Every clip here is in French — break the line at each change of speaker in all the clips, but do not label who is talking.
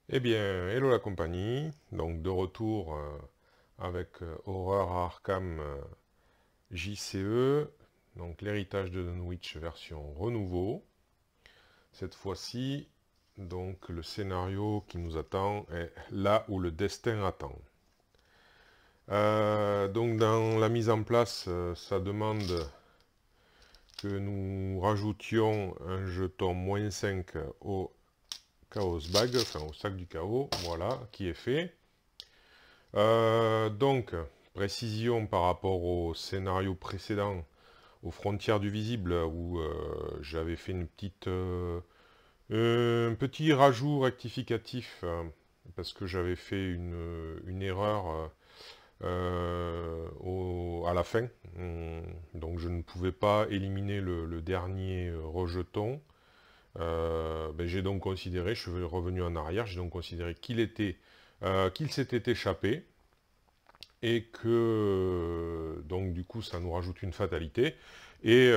Eh bien, hello la compagnie, donc de retour avec Horror à Arkham JCE, donc l'héritage de Dunwich version renouveau. Cette fois-ci, donc le scénario qui nous attend est là où le destin attend. Donc dans la mise en place, ça demande que nous rajoutions un jeton -5 au Chaos Bag, enfin au sac du chaos, voilà, qui est fait. Donc, précision par rapport au scénario précédent, aux frontières du visible, où j'avais fait un petit rajout rectificatif, parce que j'avais fait une erreur à la fin. Donc je ne pouvais pas éliminer le dernier rejeton. J'ai donc considéré, je suis revenu en arrière, j'ai donc considéré qu'il s'était échappé et que donc du coup ça nous rajoute une fatalité. Et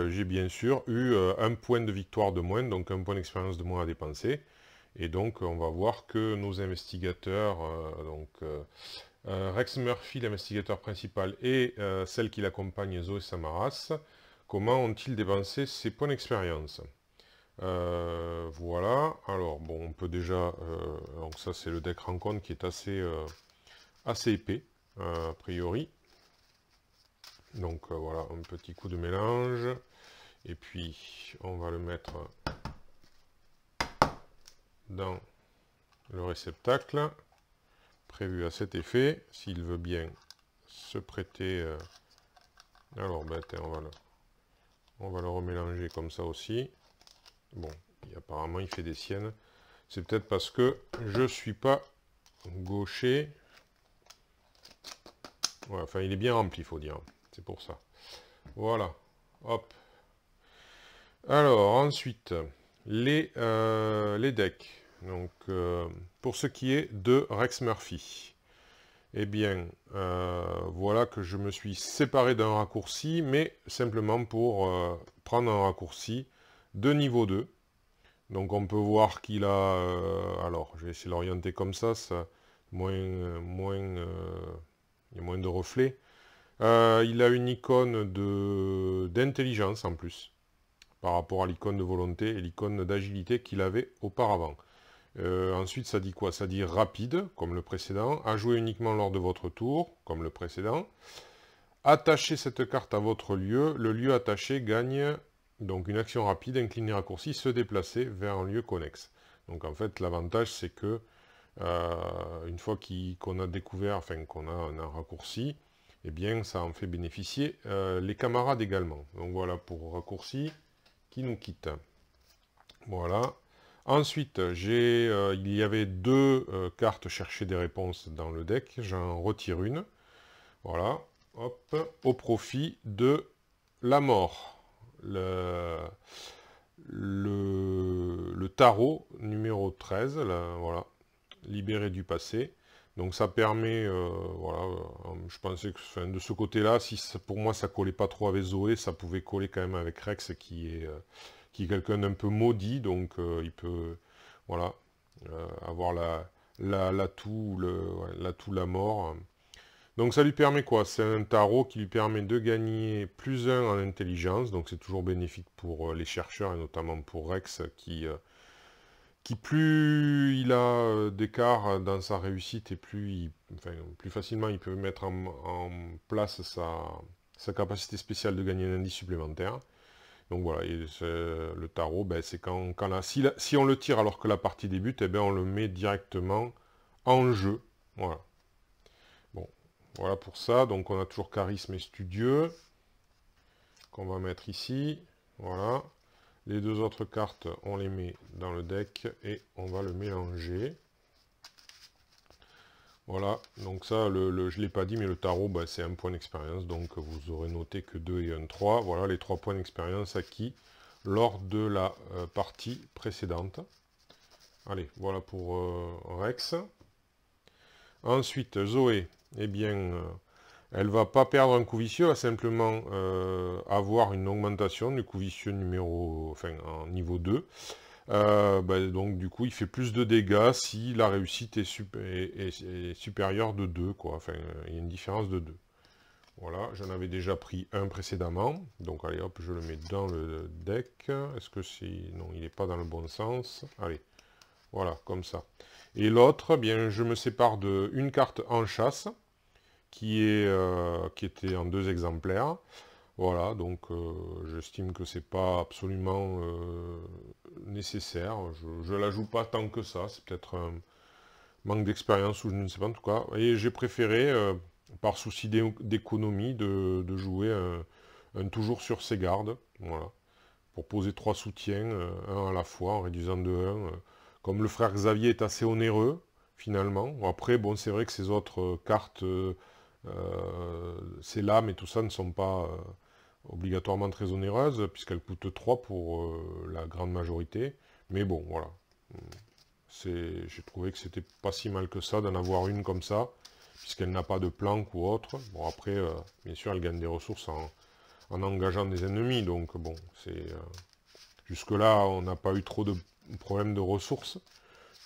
j'ai bien sûr eu un point de victoire de moins, donc un point d'expérience de moins à dépenser. Et donc on va voir que nos investigateurs, Rex Murphy, l'investigateur principal, et celle qui l'accompagne, Zoé Samaras, comment ont-ils dépensé ces points d'expérience. Voilà, alors bon, on peut déjà, donc ça c'est le deck rencontre qui est assez épais, a priori. Donc voilà, un petit coup de mélange. Et puis, on va le mettre dans le réceptacle, prévu à cet effet, s'il veut bien se prêter. Alors, ben, on va le remélanger comme ça aussi. Bon, apparemment, il fait des siennes. C'est peut-être parce que je suis pas gaucher. Ouais, enfin, il est bien rempli, il faut dire. C'est pour ça. Voilà. Hop. Alors, ensuite, les decks. Donc, pour ce qui est de Rex Murphy, eh bien, voilà que je me suis séparé d'un raccourci, mais simplement pour prendre un raccourci de niveau 2. Donc, on peut voir qu'il a... alors, je vais essayer de l'orienter comme ça il y a moins de reflets. Il a une icône d'intelligence en plus, par rapport à l'icône de volonté et l'icône d'agilité qu'il avait auparavant. Ensuite, ça dit quoi? Ça dit rapide, comme le précédent. À jouer uniquement lors de votre tour, comme le précédent. Attachez cette carte à votre lieu. Le lieu attaché gagne donc une action rapide, incliner raccourci, se déplacer vers un lieu connexe. Donc en fait, l'avantage, c'est que une fois qu'on a découvert, enfin qu'on a un raccourci, eh bien, ça en fait bénéficier les camarades également. Donc voilà pour raccourci qui nous quitte. Voilà. Ensuite, il y avait deux cartes chercher des réponses dans le deck. J'en retire une. Voilà. Hop. Au profit de la mort. Le tarot numéro 13. Là, voilà. Libéré du passé. Donc ça permet, voilà, je pensais que enfin, de ce côté-là, si pour moi ça collait pas trop avec Zoé, ça pouvait coller quand même avec Rex qui est quelqu'un d'un peu maudit, donc il peut voilà, avoir l'atout, l'atout la mort. Donc ça lui permet quoi? C'est un tarot qui lui permet de gagner +1 en intelligence, donc c'est toujours bénéfique pour les chercheurs, et notamment pour Rex, qui plus il a d'écart dans sa réussite, et plus facilement il peut mettre en place sa capacité spéciale de gagner un indice supplémentaire. Donc voilà, et le tarot, ben, c'est si on le tire alors que la partie débute, eh ben, on le met directement en jeu. Voilà. Bon, voilà pour ça. Donc on a toujours charisme et studieux, qu'on va mettre ici. Voilà. Les deux autres cartes, on les met dans le deck et on va le mélanger. Voilà, donc ça, je ne l'ai pas dit, mais le tarot, bah, c'est un point d'expérience, donc vous aurez noté que 2 et un 3. Voilà les 3 points d'expérience acquis lors de la partie précédente. Allez, voilà pour Rex. Ensuite, Zoé, eh bien, elle va pas perdre un coup vicieux, elle va simplement avoir une augmentation du coup vicieux en niveau 2. Donc du coup, il fait plus de dégâts si la réussite est supérieure de 2, quoi. Enfin, il y a une différence de 2. Voilà, j'en avais déjà pris un précédemment. Donc allez, hop, je le mets dans le deck. Est-ce que c'est... Non, il n'est pas dans le bon sens. Allez, voilà, comme ça. Et l'autre, bien, je me sépare de une carte en chasse, qui était en 2 exemplaires. Voilà, donc j'estime que c'est pas absolument nécessaire. Je la joue pas tant que ça. C'est peut-être un manque d'expérience ou je ne sais pas en tout cas. Et j'ai préféré, par souci d'économie, de jouer un toujours sur ses gardes. Voilà. Pour poser 3 soutiens, un à la fois, en réduisant de 1. Comme le frère Xavier est assez onéreux, finalement. Bon, après, bon, c'est vrai que ces autres cartes, ces lames et tout ça ne sont pas obligatoirement très onéreuses, puisqu'elles coûtent 3 pour la grande majorité. Mais bon, voilà. J'ai trouvé que c'était pas si mal que ça d'en avoir une comme ça, puisqu'elle n'a pas de planque ou autre. Bon, après, bien sûr, elle gagne des ressources en engageant des ennemis, donc bon, c'est... jusque-là, on n'a pas eu trop de problèmes de ressources,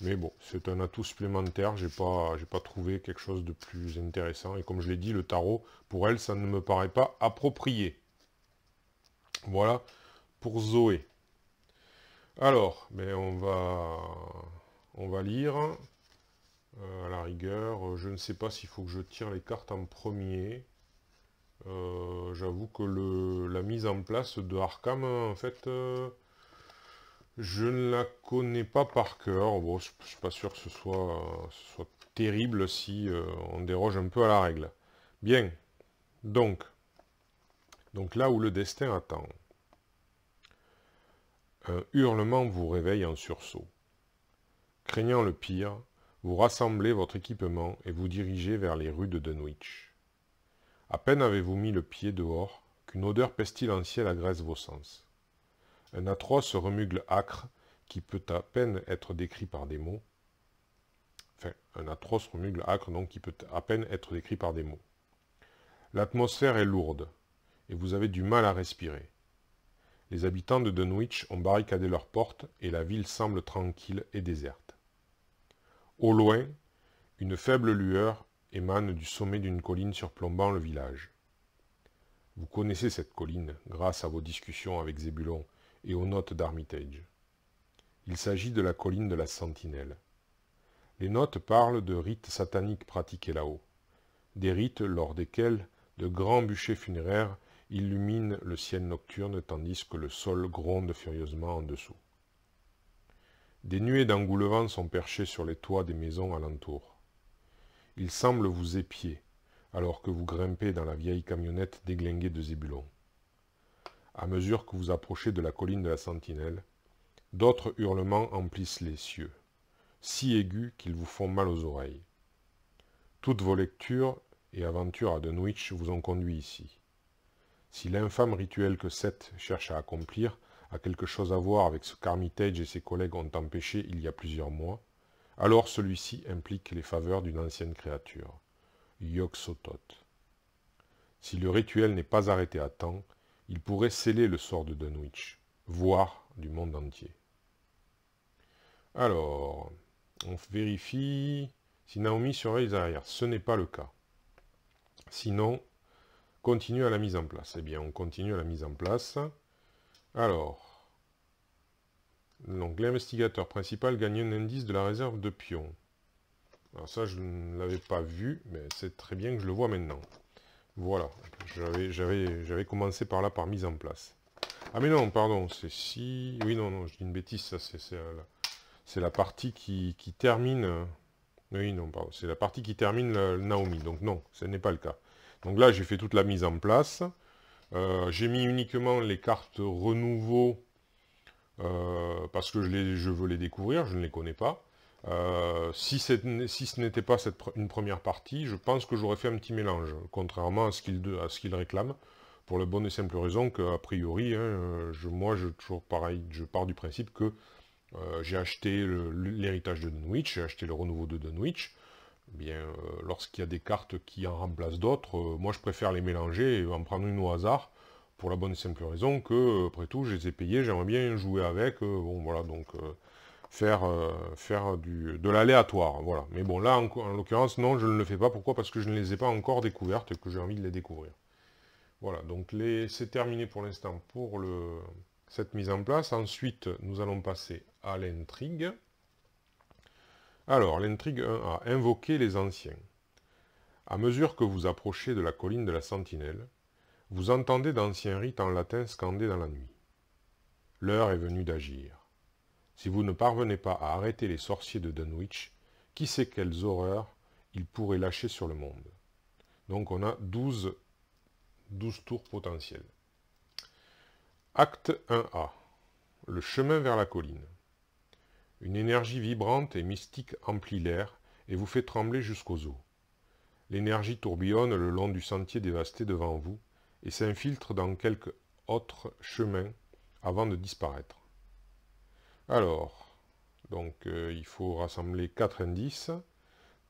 mais bon, c'est un atout supplémentaire, j'ai pas trouvé quelque chose de plus intéressant, et comme je l'ai dit, le tarot, pour elle, ça ne me paraît pas approprié. Voilà pour Zoé. Alors, ben on va lire. À la rigueur, je ne sais pas s'il faut que je tire les cartes en premier. J'avoue que la mise en place de Arkham, en fait, je ne la connais pas par cœur. Bon, je ne suis pas sûr que ce soit terrible si on déroge un peu à la règle. Bien, donc là où le destin attend. Un hurlement vous réveille en sursaut. Craignant le pire, vous rassemblez votre équipement et vous dirigez vers les rues de Dunwich. À peine avez-vous mis le pied dehors qu'une odeur pestilentielle agresse vos sens. Un atroce remugle âcre qui peut à peine être décrit par des mots. Enfin, un atroce remugle âcre donc qui peut à peine être décrit par des mots. L'atmosphère est lourde et vous avez du mal à respirer. Les habitants de Dunwich ont barricadé leurs portes et la ville semble tranquille et déserte. Au loin, une faible lueur émane du sommet d'une colline surplombant le village. Vous connaissez cette colline grâce à vos discussions avec Zébulon et aux notes d'Armitage. Il s'agit de la colline de la Sentinelle. Les notes parlent de rites sataniques pratiqués là-haut, des rites lors desquels de grands bûchers funéraires illuminent le ciel nocturne tandis que le sol gronde furieusement en dessous. Des nuées d'engoulevents sont perchées sur les toits des maisons alentour. Ils semblent vous épier, alors que vous grimpez dans la vieille camionnette déglinguée de Zébulon. À mesure que vous approchez de la colline de la Sentinelle, d'autres hurlements emplissent les cieux, si aigus qu'ils vous font mal aux oreilles. Toutes vos lectures et aventures à Dunwich vous ont conduit ici. Si l'infâme rituel que Seth cherche à accomplir a quelque chose à voir avec ce qu'Armitage et ses collègues ont empêché il y a plusieurs mois, alors celui-ci implique les faveurs d'une ancienne créature, Yog-Sothoth. Si le rituel n'est pas arrêté à temps, il pourrait sceller le sort de Dunwich, voire du monde entier. Alors, on vérifie si Naomi surveille les arrières. Ce n'est pas le cas. Sinon, continue à la mise en place. Eh bien, on continue à la mise en place. Alors, donc l'investigateur principal gagne un indice de la réserve de pions. Alors ça, je ne l'avais pas vu, mais c'est très bien que je le vois maintenant. Voilà, j'avais commencé par là, par mise en place. Ah mais non, pardon, c'est si... Oui, non, je dis une bêtise, ça c'est la partie qui termine... Oui, non, pardon, c'est la partie qui termine le Naomi, donc non, ce n'est pas le cas. Donc là, j'ai fait toute la mise en place. J'ai mis uniquement les cartes renouveau parce que je veux les découvrir, je ne les connais pas. Si ce n'était pas une première partie, je pense que j'aurais fait un petit mélange, contrairement à ce qu'il réclame, pour la bonne et simple raison qu'a priori, hein, moi, toujours pareil, je pars du principe que j'ai acheté l'héritage de Dunwich, j'ai acheté le renouveau de Dunwich. Bien, lorsqu'il y a des cartes qui en remplacent d'autres, moi je préfère les mélanger et en prendre une au hasard pour la bonne et simple raison que, après tout, je les ai payés, j'aimerais bien jouer avec, bon voilà, donc faire de l'aléatoire, voilà. Mais bon, là, en l'occurrence, non, je ne le fais pas. Pourquoi? Parce que je ne les ai pas encore découvertes et que j'ai envie de les découvrir. Voilà, donc c'est terminé pour l'instant pour cette mise en place. Ensuite, nous allons passer à l'intrigue. Alors, l'intrigue 1A, invoquer les anciens. À mesure que vous approchez de la colline de la Sentinelle, vous entendez d'anciens rites en latin scandés dans la nuit. L'heure est venue d'agir. Si vous ne parvenez pas à arrêter les sorciers de Dunwich, qui sait quelles horreurs ils pourraient lâcher sur le monde. Donc on a 12 tours potentiels. Acte 1A. Le chemin vers la colline. Une énergie vibrante et mystique emplit l'air et vous fait trembler jusqu'aux os. L'énergie tourbillonne le long du sentier dévasté devant vous et s'infiltre dans quelques autres chemins avant de disparaître. Alors, donc il faut rassembler 4 indices.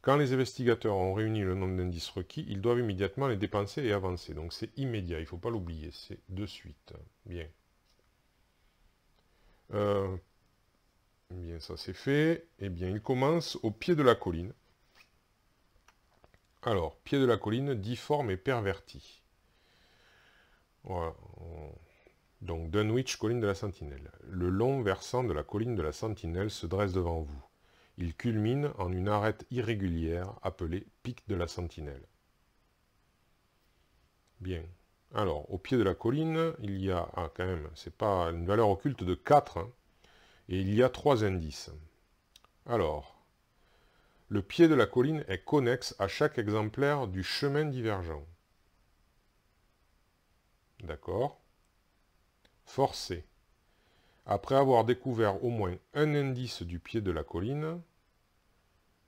Quand les investigateurs ont réuni le nombre d'indices requis, ils doivent immédiatement les dépenser et avancer. Donc c'est immédiat, il ne faut pas l'oublier, c'est de suite. Bien. Bien, ça c'est fait. Eh bien, il commence au pied de la colline. Alors, pied de la colline, difforme et perverti. Voilà. Donc, Dunwich, colline de la Sentinelle. Le long versant de la colline de la Sentinelle se dresse devant vous. Il culmine en une arête irrégulière appelée pic de la Sentinelle. Bien. Alors, au pied de la colline, il y a, quand même, c'est pas une valeur occulte de 4, hein, et il y a 3 indices. Alors, le pied de la colline est connexe à chaque exemplaire du chemin divergent. D'accord. Forcé. Après avoir découvert au moins un indice du pied de la colline,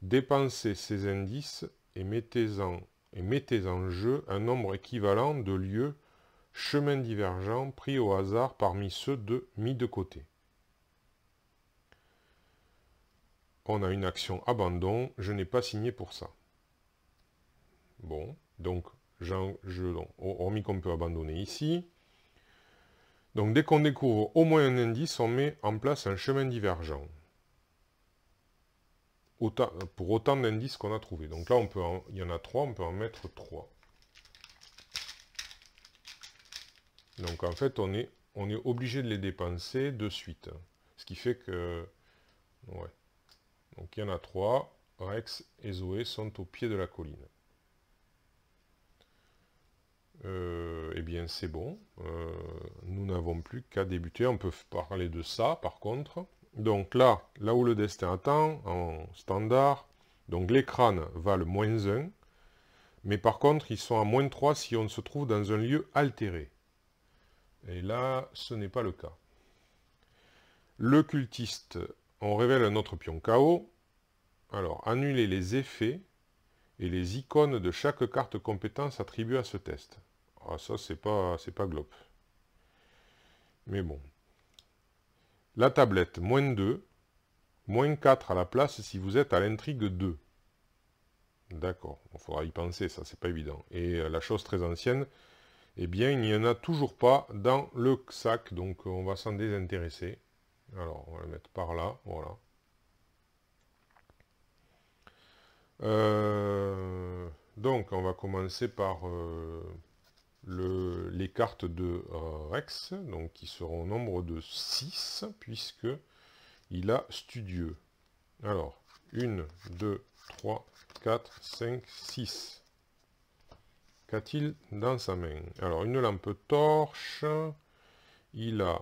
dépensez ces indices et mettez en jeu un nombre équivalent de lieux chemins divergents pris au hasard parmi ceux mis de côté. On a une action abandon, je n'ai pas signé pour ça. Bon, donc, hormis qu'on peut abandonner ici. Donc, dès qu'on découvre au moins un indice, on met en place un chemin divergent. Pour autant d'indices qu'on a trouvés. Donc là, il y en a 3, on peut en mettre 3. Donc en fait, on est obligé de les dépenser de suite. Ce qui fait que... Ouais. Donc il y en a 3. Rex et Zoé sont au pied de la colline. Eh bien c'est bon. Nous n'avons plus qu'à débuter. On peut parler de ça par contre. Donc là où le destin attend, en standard, donc les crânes valent -1. Mais par contre, ils sont à -3 si on se trouve dans un lieu altéré. Et là, ce n'est pas le cas. Le cultiste, on révèle un autre pion KO. Alors, annuler les effets et les icônes de chaque carte compétence attribuée à ce test. Ah, ça, c'est pas glop. Mais bon. La tablette, -2, -4 à la place si vous êtes à l'intrigue 2. D'accord, il faudra y penser, ça, c'est pas évident. Et la chose très ancienne, eh bien, il n'y en a toujours pas dans le sac, donc on va s'en désintéresser. Alors, on va le mettre par là, voilà. Donc, on va commencer par les cartes de Rex, donc qui seront au nombre de 6, puisque il a studieux. Alors, 1, 2, 3, 4, 5, 6. Qu'a-t-il dans sa main? Alors, une lampe torche. Il a...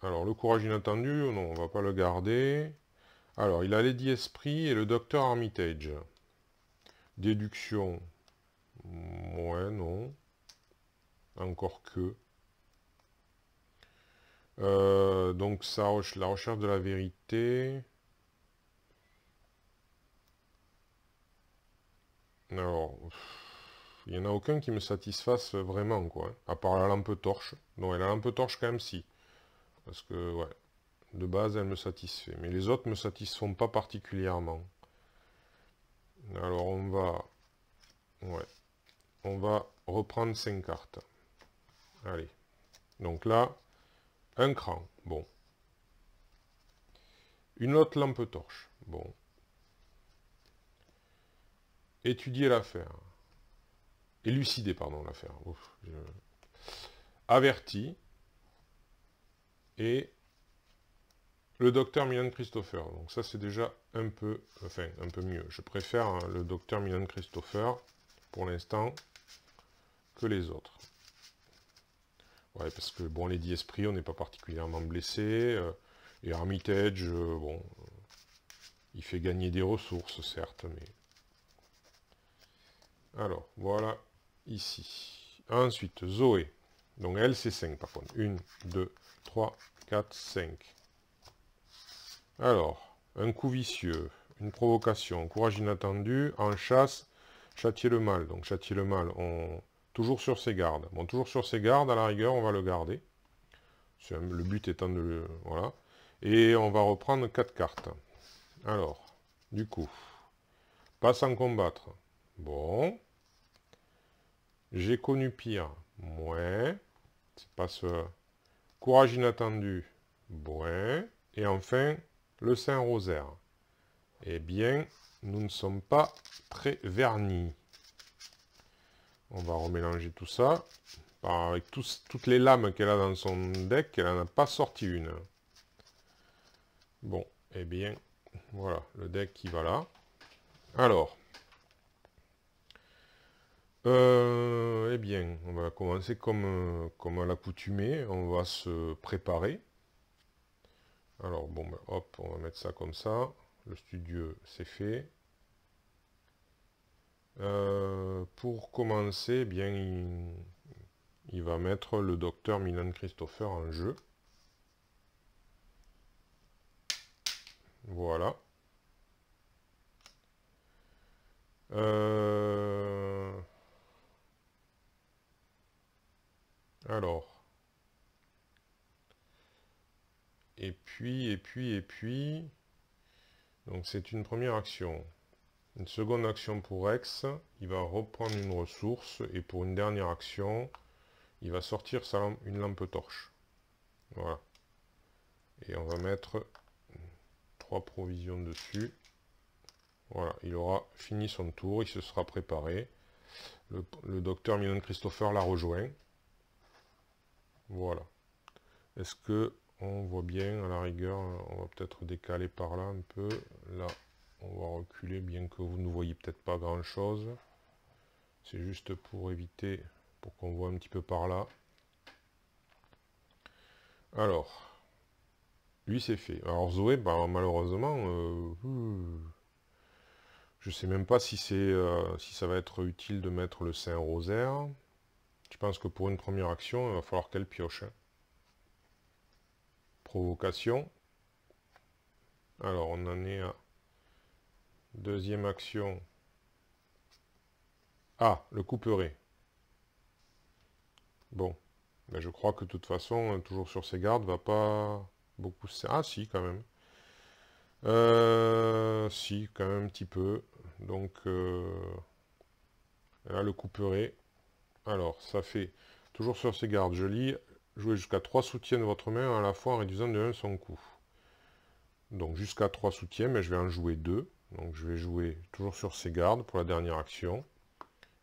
Alors, le courage inattendu, non, on va pas le garder. Alors, il a Lady Esprit et le docteur Armitage. Déduction. Ouais, non. Encore que. Donc, ça, la recherche de la vérité. Alors... Il n'y en a aucun qui me satisfasse vraiment, quoi. À part la lampe torche. Non, et la lampe torche, quand même, si. Parce que, ouais, de base, elle me satisfait. Mais les autres me satisfont pas particulièrement. Alors, on va... Ouais. On va reprendre 5 cartes. Allez. Donc là, un cran. Bon. Une autre lampe torche. Bon. Étudier l'affaire. Élucider, pardon, l'affaire. Averti. Et le docteur Milan Christopher. Donc ça, c'est déjà un peu mieux. Je préfère hein, le docteur Milan Christopher, pour l'instant, que les autres. Ouais, parce que, bon, les 10 esprits, on n'est pas particulièrement blessé. Et Armitage, bon, il fait gagner des ressources, certes, mais... Alors, voilà, ici. Ensuite, Zoé. Donc, elle, c'est 5, par contre. 1, 2, 3, 4, 5. Alors, un coup vicieux, une provocation, courage inattendu, en chasse, châtier le mal. Donc, châtier le mal, toujours sur ses gardes. Bon, toujours sur ses gardes, à la rigueur, on va le garder. Le but étant de le... Voilà. Et on va reprendre 4 cartes. Alors, du coup, pas sans combattre. Bon. J'ai connu pire. Ouais. C'est pas ce... Courage inattendu. Ouais. Et enfin, le Saint-Rosaire. Eh bien, nous ne sommes pas très vernis. On va remélanger tout ça. Avec toutes les lames qu'elle a dans son deck, elle n'en a pas sorti une. Bon, eh bien, voilà, le deck qui va là. Alors, eh bien, on va commencer comme à l'accoutumée. On va se préparer. Alors, bon, ben, hop, on va mettre ça comme ça. Le studio, c'est fait. Pour commencer, eh bien, il va mettre le docteur Milan Christopher en jeu. Voilà. Alors. Et puis... Donc c'est une première action. Une seconde action pour Rex. Il va reprendre une ressource. Et pour une dernière action, il va sortir une lampe torche. Voilà. Et on va mettre 3 provisions dessus. Voilà, il aura fini son tour, il se sera préparé. Le docteur Milan Christopher l'a rejoint. Voilà. Est-ce que on voit bien, à la rigueur, on va peut-être décaler par là un peu. Là, on va reculer, bien que vous ne voyez peut-être pas grand-chose. C'est juste pour éviter, pour qu'on voit un petit peu par là. Alors, lui c'est fait. Alors Zoé, bah, malheureusement, je sais même pas si ça va être utile de mettre le Saint-Rosaire. Je pense que pour une première action, il va falloir qu'elle pioche. Hein. Provocation. Alors, on en est à deuxième action. Ah, le couperet. Bon, ben, je crois que de toute façon, toujours sur ses gardes, va pas beaucoup... Ah, si, quand même. Si, quand même un petit peu. Donc, là, le couperet. Alors, ça fait, toujours sur ses gardes, je lis, jouez jusqu'à 3 soutiens de votre main à la fois en réduisant de 1 son coût. Donc, jusqu'à 3 soutiens, mais je vais en jouer 2. Donc, je vais jouer toujours sur ses gardes pour la dernière action.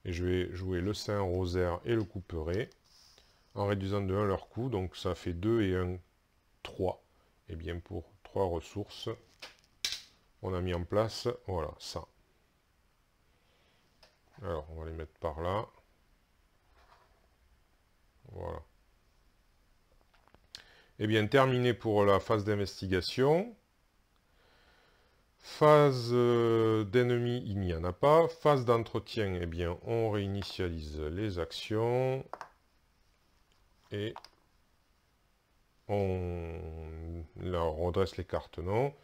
Et je vais jouer le Saint-Rosaire et le couperet en réduisant de 1 leur coût. Donc, ça fait 2 et 1, 3. Et bien, pour 3 ressources, on a mis en place, voilà, ça. Alors, on va les mettre par là. Voilà. Et bien, terminé pour la phase d'investigation. Phase d'ennemi, il n'y en a pas. Phase d'entretien, eh bien, on réinitialise les actions. Et on redresse les cartes, non.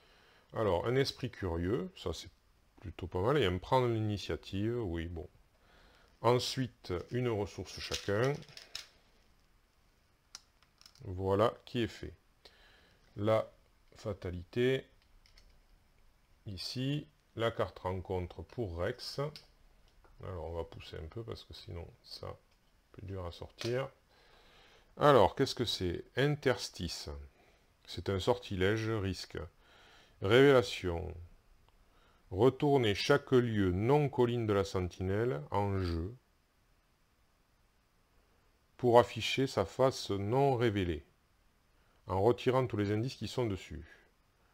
Alors, un esprit curieux, ça c'est plutôt pas mal. Et un prendre l'initiative, oui, bon. Ensuite, une ressource chacun. Voilà qui est fait. La fatalité. Ici, la carte rencontre pour Rex. Alors, on va pousser un peu parce que sinon, ça, plus dur à sortir. Alors, qu'est-ce que c'est? Interstice. C'est un sortilège risque. Révélation. Retournez chaque lieu non colline de la sentinelle en jeu pour afficher sa face non révélée, en retirant tous les indices qui sont dessus.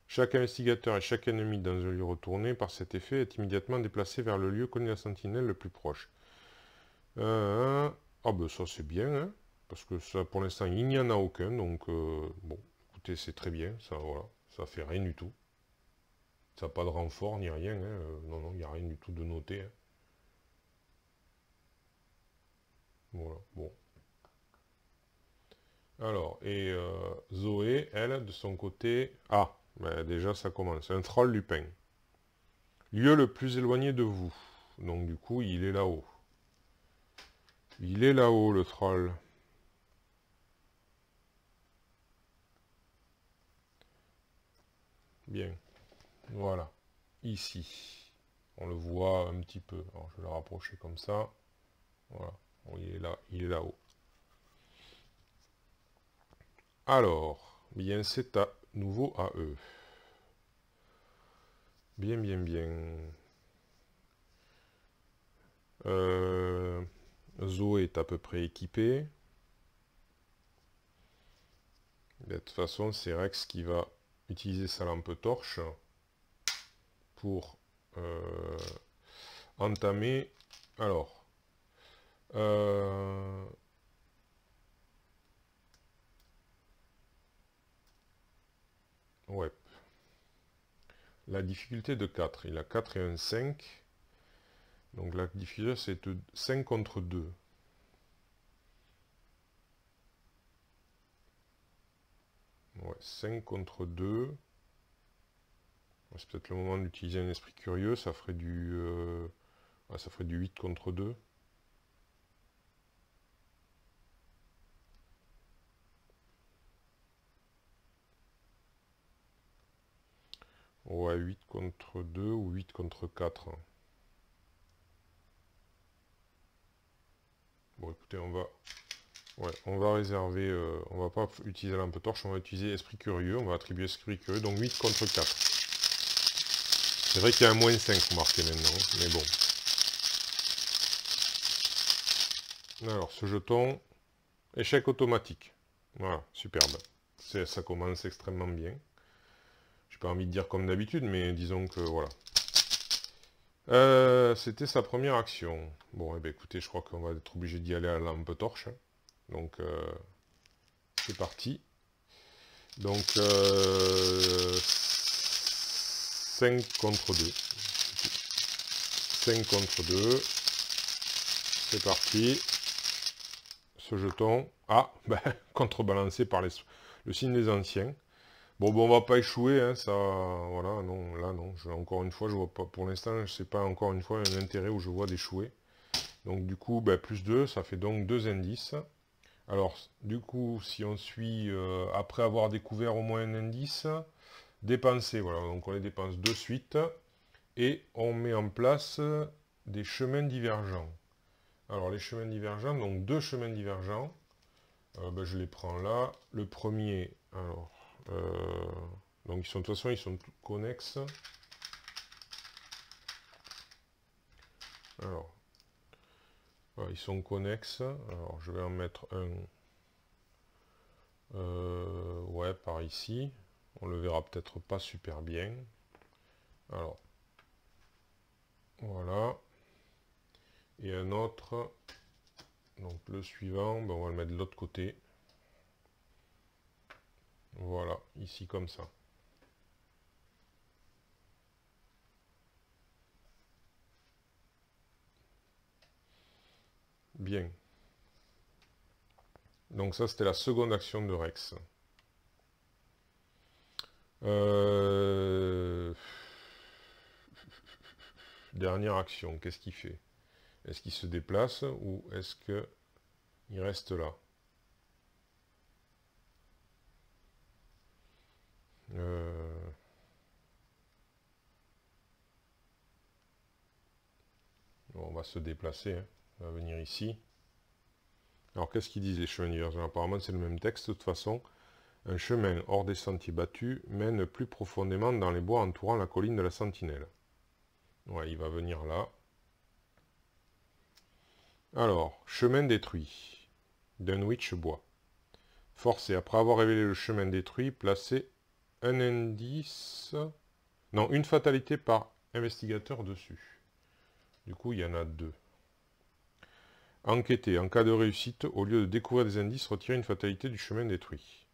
Chaque investigateur et chaque ennemi dans un lieu retourné par cet effet est immédiatement déplacé vers le lieu connu de la sentinelle le plus proche. Ah ben ça c'est bien, hein, parce que ça pour l'instant il n'y en a aucun, donc bon, écoutez c'est très bien, ça voilà, ça fait rien du tout. Ça n'a pas de renfort ni rien, hein, non, non, il n'y a rien du tout de noté. Hein. Voilà, bon. Alors, et Zoé, elle, de son côté... Ah, ben déjà ça commence. Un troll Lupin. Lieu le plus éloigné de vous. Donc du coup, il est là-haut. Il est là-haut, le troll. Bien. Voilà. Ici. On le voit un petit peu. Alors, je vais le rapprocher comme ça. Voilà. Bon, il est là, il est là-haut. Alors, bien, c'est à nouveau à eux. Bien, bien, bien. Zoé est à peu près équipée. De toute façon, c'est Rex qui va utiliser sa lampe torche pour entamer. Alors, ouais. La difficulté de 4. Il a 4 et un 5. Donc la difficulté, c'est de 5 contre 2. Ouais, 5 contre 2. C'est peut-être le moment d'utiliser un esprit curieux. Ça ferait du, ça ferait du 8 contre 2. Ouais, 8 contre 2 ou 8 contre 4. Bon, écoutez, on va réserver, on va pas utiliser lampe torche, on va utiliser esprit curieux, on va attribuer esprit curieux, donc 8 contre 4. C'est vrai qu'il y a un moins 5 remarqué maintenant, mais bon. Alors, ce jeton, échec automatique. Voilà, superbe. Ça commence extrêmement bien. J'ai pas envie de dire comme d'habitude, mais disons que voilà. C'était sa première action. Bon, eh bien, écoutez, je crois qu'on va être obligé d'y aller à la lampe torche. Donc, c'est parti. Donc, 5 contre 2. 5 contre 2. C'est parti. Ce jeton. Ah, ben, contrebalancé par le signe des anciens. Bon, on va pas échouer, hein, ça, voilà, non, là, non, encore une fois, je vois pas, pour l'instant, je sais pas, encore une fois, un intérêt où je vois d'échouer. Donc, du coup, ben, plus 2, ça fait donc 2 indices. Alors, du coup, si on suit, après avoir découvert au moins un indice, dépenser, voilà, donc on les dépense de suite, et on met en place des chemins divergents. Alors, les chemins divergents, donc 2 chemins divergents, ben, je les prends là. Le premier, alors, donc de toute façon, ils sont tous connexes. Alors, voilà, ils sont connexes. Alors, je vais en mettre un, ouais, par ici. On le verra peut-être pas super bien. Alors, voilà. Et un autre, donc le suivant, ben, on va le mettre de l'autre côté. Voilà, ici comme ça. Bien. Donc ça, c'était la seconde action de Rex. Dernière action, qu'est-ce qu'il fait? Est-ce qu'il se déplace ou est-ce qu'il reste là? Bon, on va se déplacer, hein. On va venir ici. Alors, qu'est-ce qu'ils disent les chemins divergents? Apparemment, c'est le même texte, de toute façon. Un chemin hors des sentiers battus mène plus profondément dans les bois entourant la colline de la Sentinelle. Ouais, il va venir là. Alors, chemin détruit. Dunwich bois. Force et après avoir révélé le chemin détruit, placez un indice... Non, une fatalité par investigateur dessus. Du coup, il y en a 2. Enquêter. En cas de réussite, au lieu de découvrir des indices, retirez une fatalité du chemin détruit.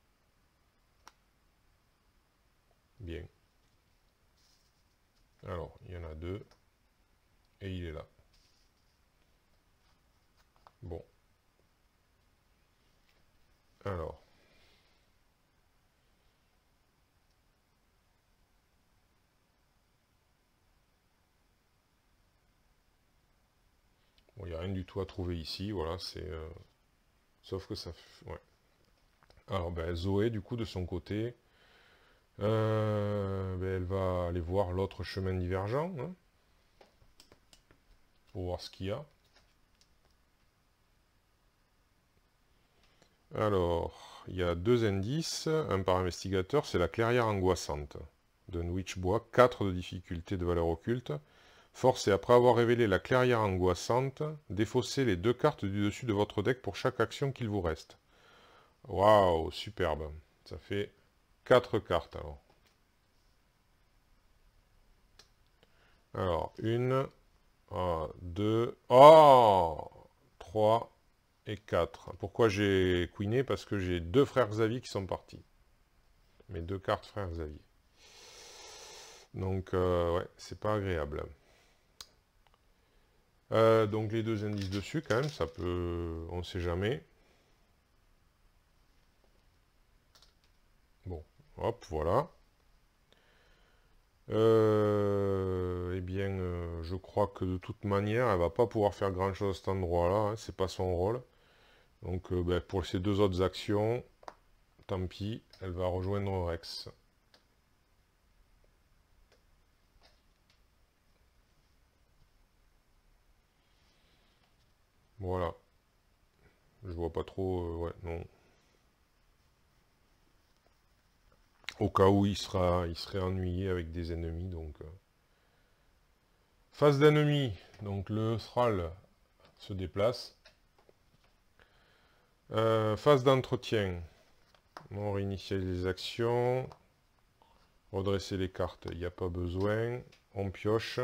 Bien. Alors, il y en a 2. Et il est là. Bon. Alors. Bon, il n'y a rien du tout à trouver ici. Voilà, c'est... Sauf que ça... Ouais. Alors, ben, Zoé, du coup, de son côté... ben, elle va aller voir l'autre chemin divergent. Hein, pour voir ce qu'il y a. Alors, il y a 2 indices. Un par investigateur, c'est la clairière angoissante. Dunwich bois, 4 de difficulté de valeur occulte. Force et après avoir révélé la clairière angoissante, défaussez les 2 cartes du dessus de votre deck pour chaque action qu'il vous reste. Waouh, superbe. Ça fait 4 cartes alors. Alors, 1, 2, 3 et 4. Pourquoi j'ai queené? Parce que j'ai 2 frères Xavier qui sont partis. Mes 2 cartes frères Xavier. Donc, ouais, c'est pas agréable. Donc les 2 indices dessus, quand même, ça peut... On sait jamais. Bon, hop, voilà. Eh bien, je crois que de toute manière, elle va pas pouvoir faire grand-chose à cet endroit-là. Hein, c'est pas son rôle. Donc, ben, pour ces 2 autres actions, tant pis, elle va rejoindre Rex. Voilà. Je vois pas trop... ouais, non. Au cas où il serait ennuyé avec des ennemis, donc... Phase d'ennemi. Donc, le Thrall se déplace. Phase d'entretien. On réinitialise les actions. Redresser les cartes, il n'y a pas besoin. On pioche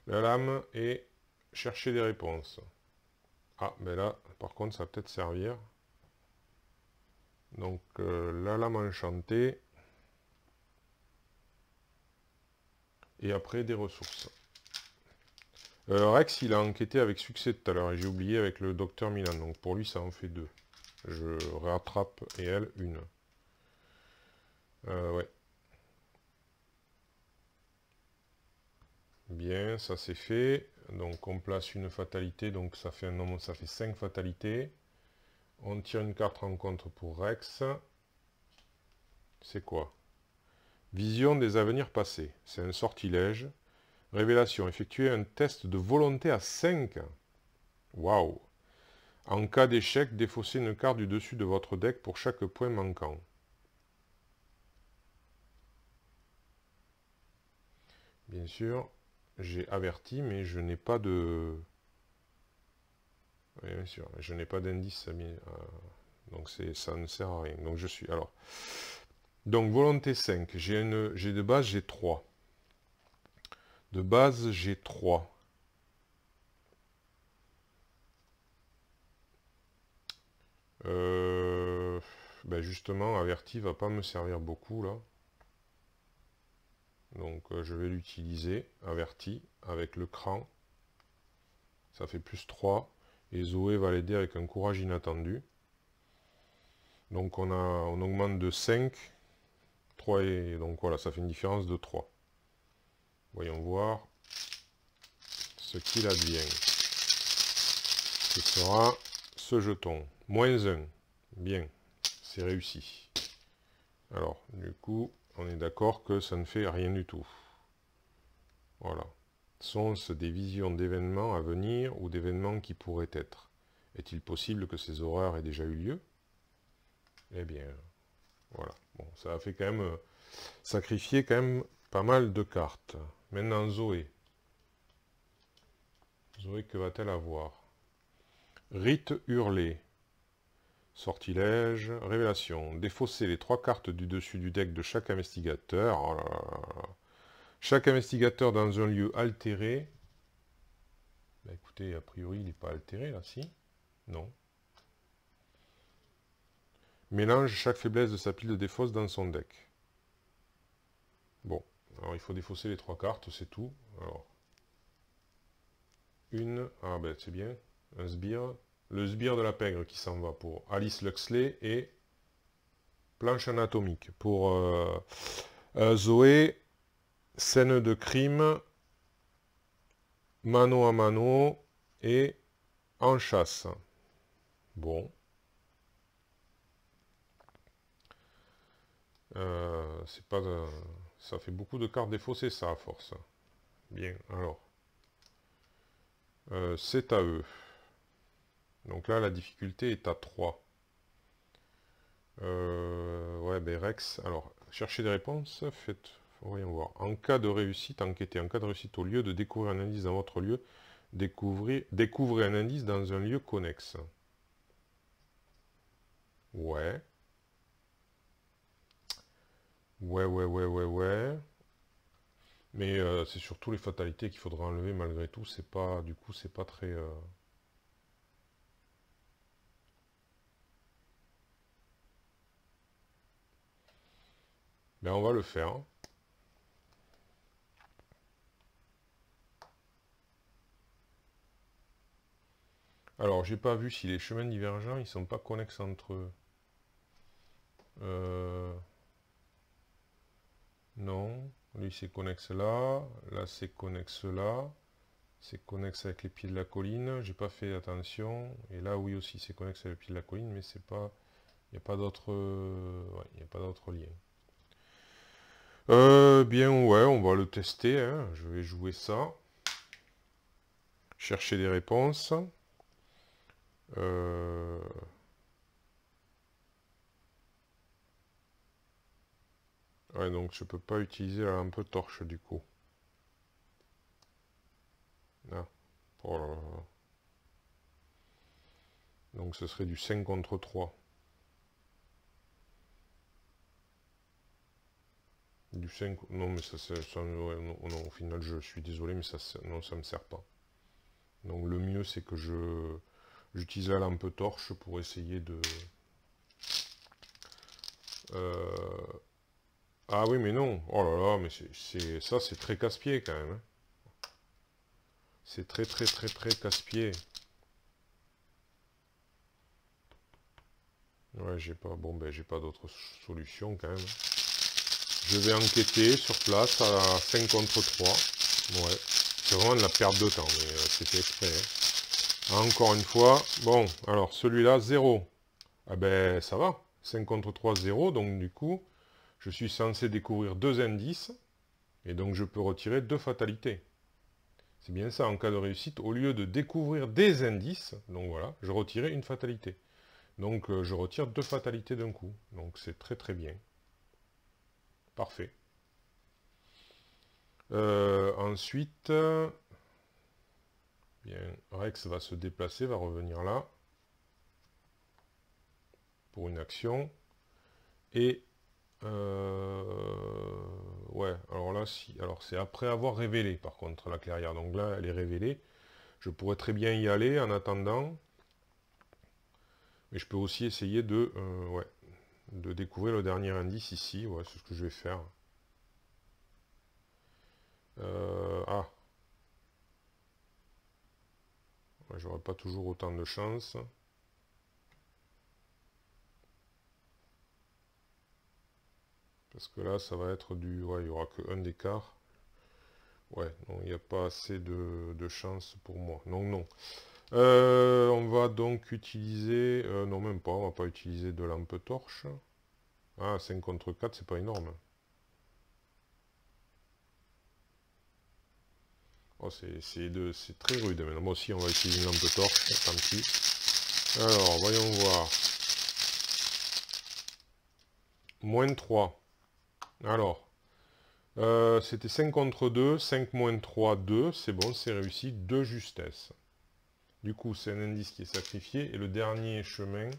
la lame et chercher des réponses. Ah, ben là, par contre, ça va peut-être servir. Donc, la lame enchantée. Et après, des ressources. Rex, il a enquêté avec succès tout à l'heure. Et j'ai oublié avec le docteur Milan. Donc, pour lui, ça en fait 2. Je rattrape, et elle, 1. Ouais. Bien, ça c'est fait. Donc on place une fatalité, donc ça fait un nombre, ça fait 5 fatalités. On tire une carte rencontre pour Rex. C'est quoi? Vision des avenirs passés. C'est un sortilège. Révélation. Effectuer un test de volonté à 5. Waouh. En cas d'échec, défaussez une carte du dessus de votre deck pour chaque point manquant. Bien sûr, j'ai averti, mais je n'ai pas de... Oui, bien sûr, je n'ai pas d'indice. Donc ça ne sert à rien. Donc je suis... Alors... Donc volonté 5. J'ai de base, j'ai 3. De base, j'ai 3. Ben justement, averti va pas me servir beaucoup là. Donc je vais l'utiliser, averti, avec le cran. Ça fait plus 3. Et Zoé va l'aider avec un courage inattendu. Donc on augmente de 5. 3 et... Donc voilà, ça fait une différence de 3. Voyons voir ce qu'il advient. Ce sera ce jeton. Moins 1. Bien, c'est réussi. Alors, du coup, on est d'accord que ça ne fait rien du tout. Voilà. Sont-ce des visions d'événements à venir ou d'événements qui pourraient être? Est-il possible que ces horreurs aient déjà eu lieu? Eh bien, voilà. Bon, ça a fait quand même sacrifier quand même pas mal de cartes. Maintenant, Zoé. Zoé, que va-t-elle avoir? Rite hurlé. Sortilège, révélation. Défausser les 3 cartes du dessus du deck de chaque investigateur. Oh là là là. Chaque investigateur dans un lieu altéré. Bah écoutez, a priori, il n'est pas altéré là, si? Non. Mélange chaque faiblesse de sa pile de défausse dans son deck. Bon, alors il faut défausser les 3 cartes, c'est tout. Alors, ah ben c'est bien, un sbire. Le sbire de la pègre qui s'en va pour Alice Luxley et planche anatomique. Pour Zoé, scène de crime, mano à mano et en chasse. Bon. C'est pas... ça fait beaucoup de cartes défaussées, ça, à force. Bien, alors. C'est à eux. Donc là, la difficulté est à 3. Ouais, ben Rex, alors, cherchez des réponses, faites, faut rien voir. En cas de réussite, enquêtez. En cas de réussite, au lieu de découvrir un indice dans votre lieu, découvrez un indice dans un lieu connexe. Ouais. Ouais. Mais c'est surtout les fatalités qu'il faudra enlever malgré tout. C'est pas, du coup, c'est pas très... Ben, on va le faire. Alors, j'ai pas vu si les chemins divergents, ils sont pas connexes entre eux. Non. Lui, c'est connexe là. Là, c'est connexe là. C'est connexe avec les pieds de la colline. J'ai pas fait attention. Et là, oui aussi, c'est connexe avec les pieds de la colline, mais c'est pas... Il n'y a pas d'autre... ouais, il n'y a pas d'autre lien. Bien, ouais, on va le tester. Hein. Je vais jouer ça. Chercher des réponses. Ouais, donc je peux pas utiliser la lampe torche du coup. Ah. Oh là là. Donc ce serait du 5 contre 3. Du 5... Non, mais ça ouais, non, au final, je suis désolé, mais ça non, ça me sert pas. Donc le mieux, c'est que j'utilise la lampe torche pour essayer de... Ah oui, mais non. Oh là là, mais ça, c'est très casse-pied quand même. Hein. C'est très casse-pied. Ouais, j'ai pas... Bon, ben, j'ai pas d'autre solution quand même. Je vais enquêter sur place à 5 contre 3. Ouais. C'est vraiment de la perte de temps, mais c'était exprès. Hein. Encore une fois. Bon, alors celui-là, 0. Ah ben, ça va. 5 contre 3, 0. Donc du coup, je suis censé découvrir 2 indices. Et donc je peux retirer 2 fatalités. C'est bien ça, en cas de réussite, au lieu de découvrir des indices, donc voilà, je retirais une fatalité. Donc je retire 2 fatalités d'un coup. Donc c'est très bien. Parfait. Ensuite, bien, Rex va se déplacer, va revenir là, pour une action. Et, ouais, alors là, si, alors c'est après avoir révélé, par contre, la clairière. Donc là, elle est révélée. Je pourrais très bien y aller en attendant. Mais je peux aussi essayer de, ouais, de découvrir le dernier indice ici. Ouais, c'est ce que je vais faire. Ah. Ouais, j'aurais pas toujours autant de chance. Parce que là, ça va être du... Ouais, il n'y aura qu'un écart. Ouais, donc il n'y a pas assez de chance pour moi. Donc non. On va donc utiliser... non, même pas. On va pas utiliser de lampe torche. Ah, 5 contre 4, c'est pas énorme. Oh, c'est très rude. Maintenant, moi aussi, on va utiliser une lampe torche. Tant pis. Alors, voyons voir. Moins 3. Alors, c'était 5 contre 2. 5 moins 3, 2. C'est bon, c'est réussi. 2 justesse. Du coup, c'est un indice qui est sacrifié. Et le dernier chemin,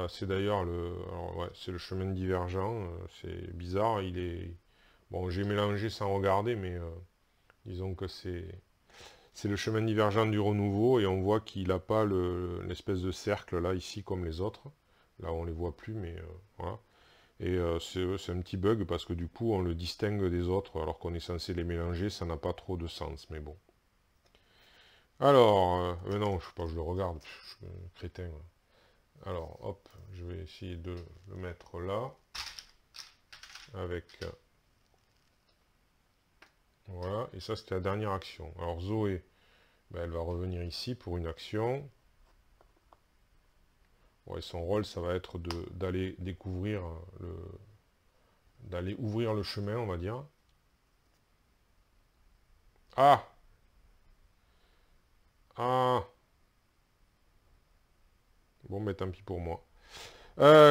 c'est d'ailleurs le... alors, ouais, c'est le chemin divergent. C'est bizarre. Il est... Bon, j'ai mélangé sans regarder, mais disons que c'est le chemin divergent du renouveau. Et on voit qu'il n'a pas l'espèce de cercle là, ici, comme les autres. Là, on les voit plus, mais voilà. Et c'est un petit bug parce que du coup, on le distingue des autres alors qu'on est censé les mélanger. Ça n'a pas trop de sens, mais bon. Alors, non, je sais pas, je le regarde, je suis un crétin. Alors, hop, je vais essayer de le mettre là, avec, voilà, et ça c'était la dernière action. Alors Zoé, ben, elle va revenir ici pour une action. Ouais, son rôle, ça va être d'aller découvrir, d'aller ouvrir le chemin, on va dire. Ah! Ah! Bon, mais tant pis pour moi.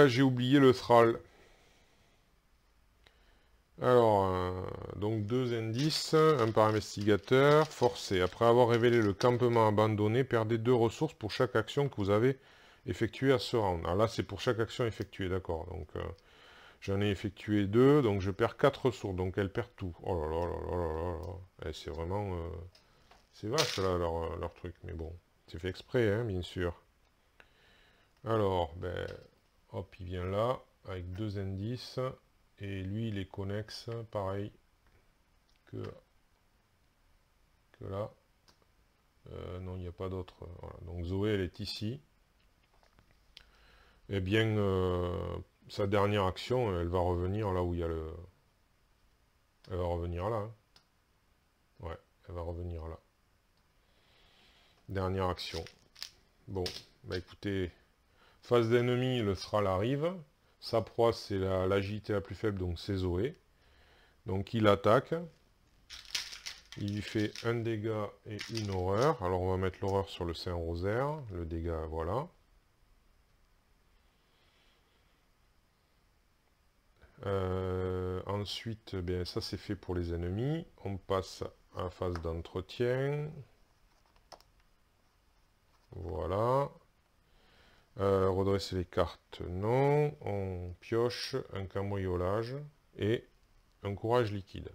J'ai oublié le Thrall. Alors, donc deux indices, un par investigateur, forcé. Après avoir révélé le campement abandonné, perdez 2 ressources pour chaque action que vous avez effectuée à ce round. Alors là, c'est pour chaque action effectuée, d'accord. Donc, j'en ai effectué 2, donc je perds 4 ressources, donc elle perd tout. Oh là là là là là là. C'est vraiment... c'est vache, là, leur truc, mais bon. C'est fait exprès, hein, bien sûr. Alors, ben, hop, il vient là, avec 2 indices. Et lui, il est connexe, pareil que là. Non, il n'y a pas d'autre. Voilà. Donc Zoé, elle est ici. Eh bien, sa dernière action, elle va revenir là où il y a le... Elle va revenir là. Hein. Ouais, elle va revenir là. Dernière action. Bon, bah écoutez, phase d'ennemi, le Thrall arrive. Sa proie, c'est l'agilité la plus faible, donc c'est Zoé. Donc il attaque. Il lui fait un dégât et une horreur. Alors on va mettre l'horreur sur le Saint-Rosaire. Le dégât, voilà. Ensuite, bien, ça c'est fait pour les ennemis. On passe à la phase d'entretien. Voilà. Redresser les cartes, non. On pioche un cambriolage et un courage liquide.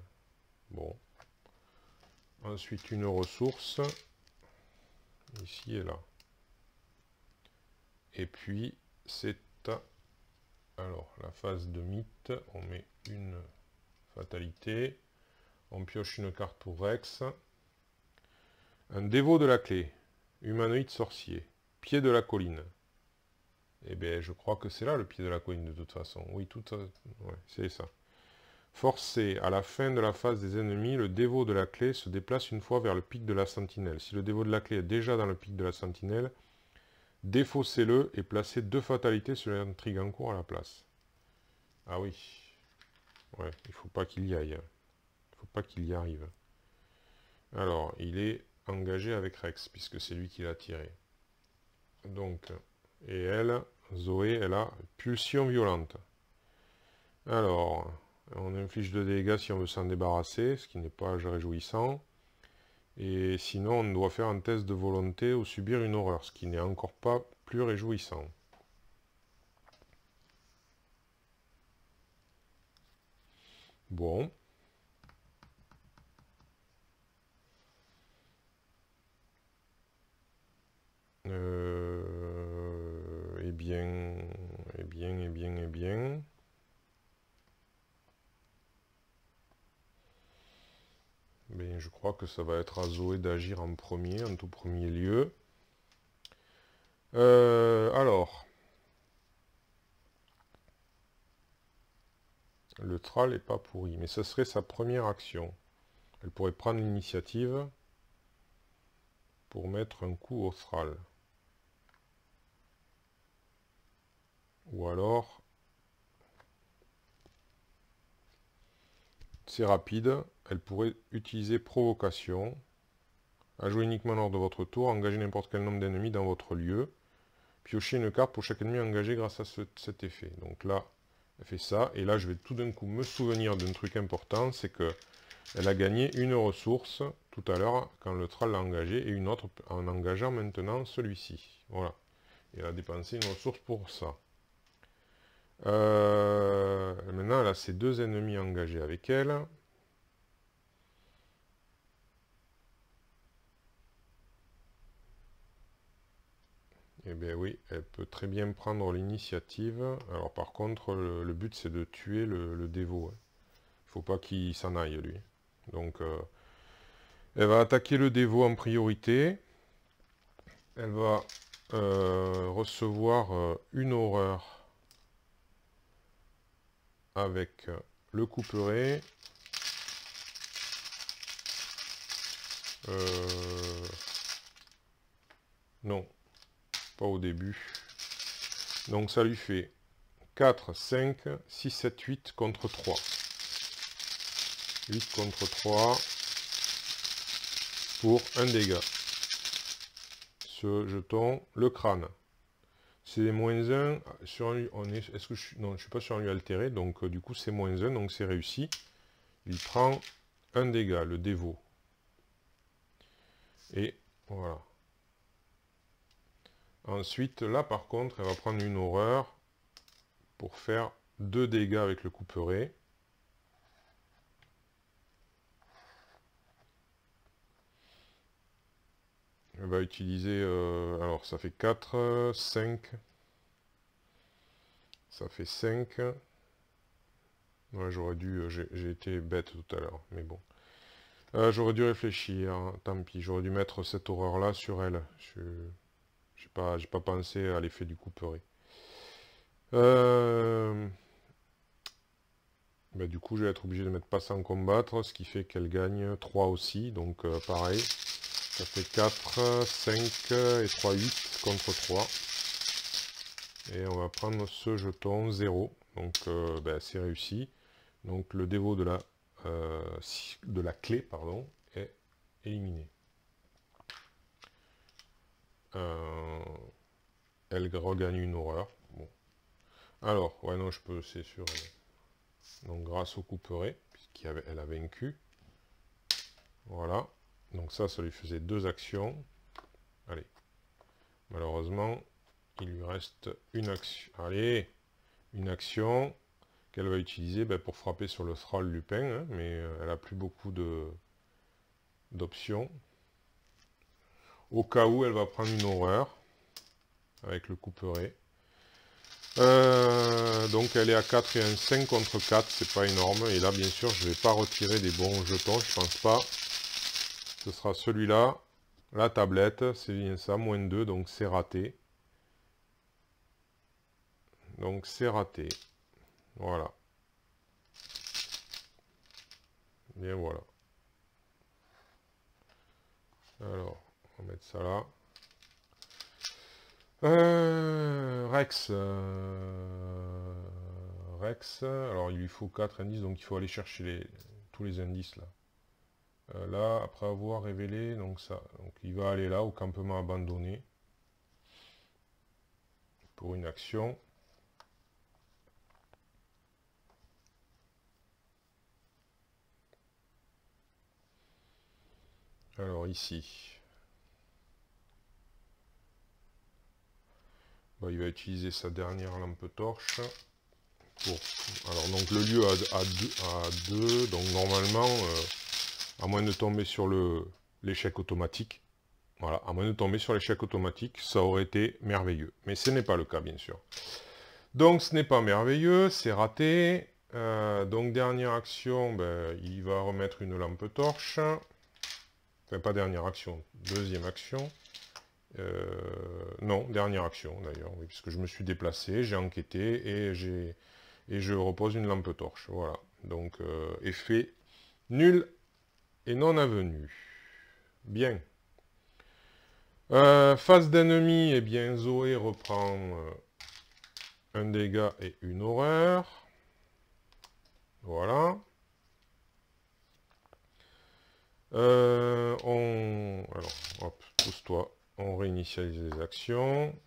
Bon. Ensuite, une ressource. Ici et là. Et puis, c'est alors la phase de mythe. On met une fatalité. On pioche une carte pour Rex. Un dévot de la clé. Humanoïde sorcier. Pied de la colline. Eh bien, je crois que c'est là le pied de la colline de toute façon. Oui, ouais, c'est ça. Forcé, à la fin de la phase des ennemis, le dévot de la clé se déplace une fois vers le pic de la sentinelle. Si le dévot de la clé est déjà dans le pic de la sentinelle, défaussez-le et placez 2 fatalités sur l'intrigue en cours à la place. Ah oui. Ouais, il faut pas qu'il y aille. Il faut pas qu'il y arrive. Alors, il est engagé avec Rex, puisque c'est lui qui l'a tiré. Donc, et elle, Zoé, elle a pulsion violente. Alors, on inflige 2 dégâts si on veut s'en débarrasser, ce qui n'est pas réjouissant. Et sinon, on doit faire un test de volonté ou subir une horreur, ce qui n'est encore pas plus réjouissant. Bon. Eh bien, eh bien, eh bien, eh bien. Ben, je crois que ça va être à Zoé d'agir en premier, en tout premier lieu. Alors, le Thrall n'est pas pourri, mais ce serait sa première action. Elle pourrait prendre l'initiative pour mettre un coup au Thrall. Ou alors, c'est rapide, elle pourrait utiliser provocation. À jouer uniquement lors de votre tour, engagez n'importe quel nombre d'ennemis dans votre lieu. Piocher une carte pour chaque ennemi engagé grâce à cet effet. Donc là, elle fait ça. Et là, je vais tout d'un coup me souvenir d'un truc important, c'est que elle a gagné une ressource tout à l'heure quand le Thrall l'a engagé et une autre en engageant maintenant celui-ci. Voilà. Et elle a dépensé une ressource pour ça. Maintenant, elle a ses deux ennemis engagés avec elle. Eh bien oui, elle peut très bien prendre l'initiative. Alors par contre, le but c'est de tuer le dévot. Il ne faut pas qu'il s'en aille lui. Donc elle va attaquer le dévot en priorité. Elle va recevoir une horreur avec le couperet. Non, pas au début. Donc ça lui fait 4, 5, 6, 7, 8 contre 3. 8 contre 3 pour un dégât. Ce jeton, le crâne. C'est moins 1 sur un... Est-ce que je suis... Non, je ne suis pas sur un lieu altéré, donc du coup c'est moins 1, donc c'est réussi. Il prend un dégât, le dévot. Et voilà. Ensuite, là par contre, elle va prendre une horreur pour faire 2 dégâts avec le couperet. Elle va utiliser... alors ça fait 4, 5... Ça fait 5. Ouais, j'aurais dû... J'ai été bête tout à l'heure, mais bon. J'aurais dû réfléchir, hein, tant pis. J'aurais dû mettre cette horreur-là sur elle. J'ai pas pensé à l'effet du couperet. Bah, du coup, je vais être obligé de mettre pas sans combattre, ce qui fait qu'elle gagne 3 aussi. Donc pareil, ça fait 4, 5 et 3, 8 contre 3. Et on va prendre ce jeton 0. Donc bah, c'est réussi. Donc le dévot de la clé pardon, est éliminé. Elle regagne une horreur. Bon. Alors, ouais non, je peux, c'est sûr. Donc grâce au couperet, puisqu'elle a vaincu. Voilà. Donc ça lui faisait 2 actions. Allez. Malheureusement, il lui reste une action. Allez, une action qu'elle va utiliser pour frapper sur le Thrall Lupin, hein, mais elle a plus beaucoup d'options. Au cas où, elle va prendre une horreur avec le couperet. Donc elle est à 4 et un 5 contre 4, c'est pas énorme. Et là, bien sûr, je vais pas retirer des bons jetons, je pense pas. Ce sera celui-là, la tablette, c'est bien ça, moins 2, donc c'est raté. Donc c'est raté. Voilà. Bien voilà. Alors, on va mettre ça là. Rex. Rex. Alors, il lui faut 4 indices, donc il faut aller chercher tous les indices là. Là, après avoir révélé, donc ça. Donc il va aller là, au campement abandonné. Pour une action. Alors ici. Bah, il va utiliser sa dernière lampe torche. Alors donc le lieu à 2, donc normalement, à moins de tomber sur l'échec automatique, voilà, à moins de tomber sur l'échec automatique, ça aurait été merveilleux. Mais ce n'est pas le cas, bien sûr. Donc ce n'est pas merveilleux, c'est raté. Donc dernière action, il va remettre une lampe torche. Enfin, pas dernière action, deuxième action. Non, dernière action d'ailleurs, oui, puisque je me suis déplacé, j'ai enquêté et je repose une lampe torche. Voilà. Donc, effet nul et non avenu. Bien. Face d'ennemi, eh bien, Zoé reprend un dégât et une horreur. Voilà. Alors, hop, pousse-toi. On réinitialise les actions.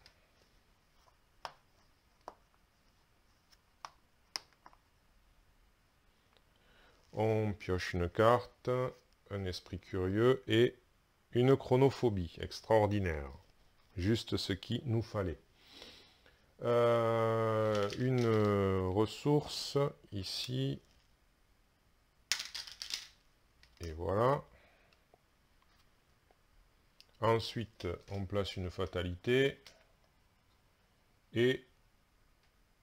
On pioche une carte, un esprit curieux et une chronophobie. Extraordinaire. Juste ce qu'il nous fallait. Une ressource ici. Et voilà. Ensuite, on place une fatalité. Et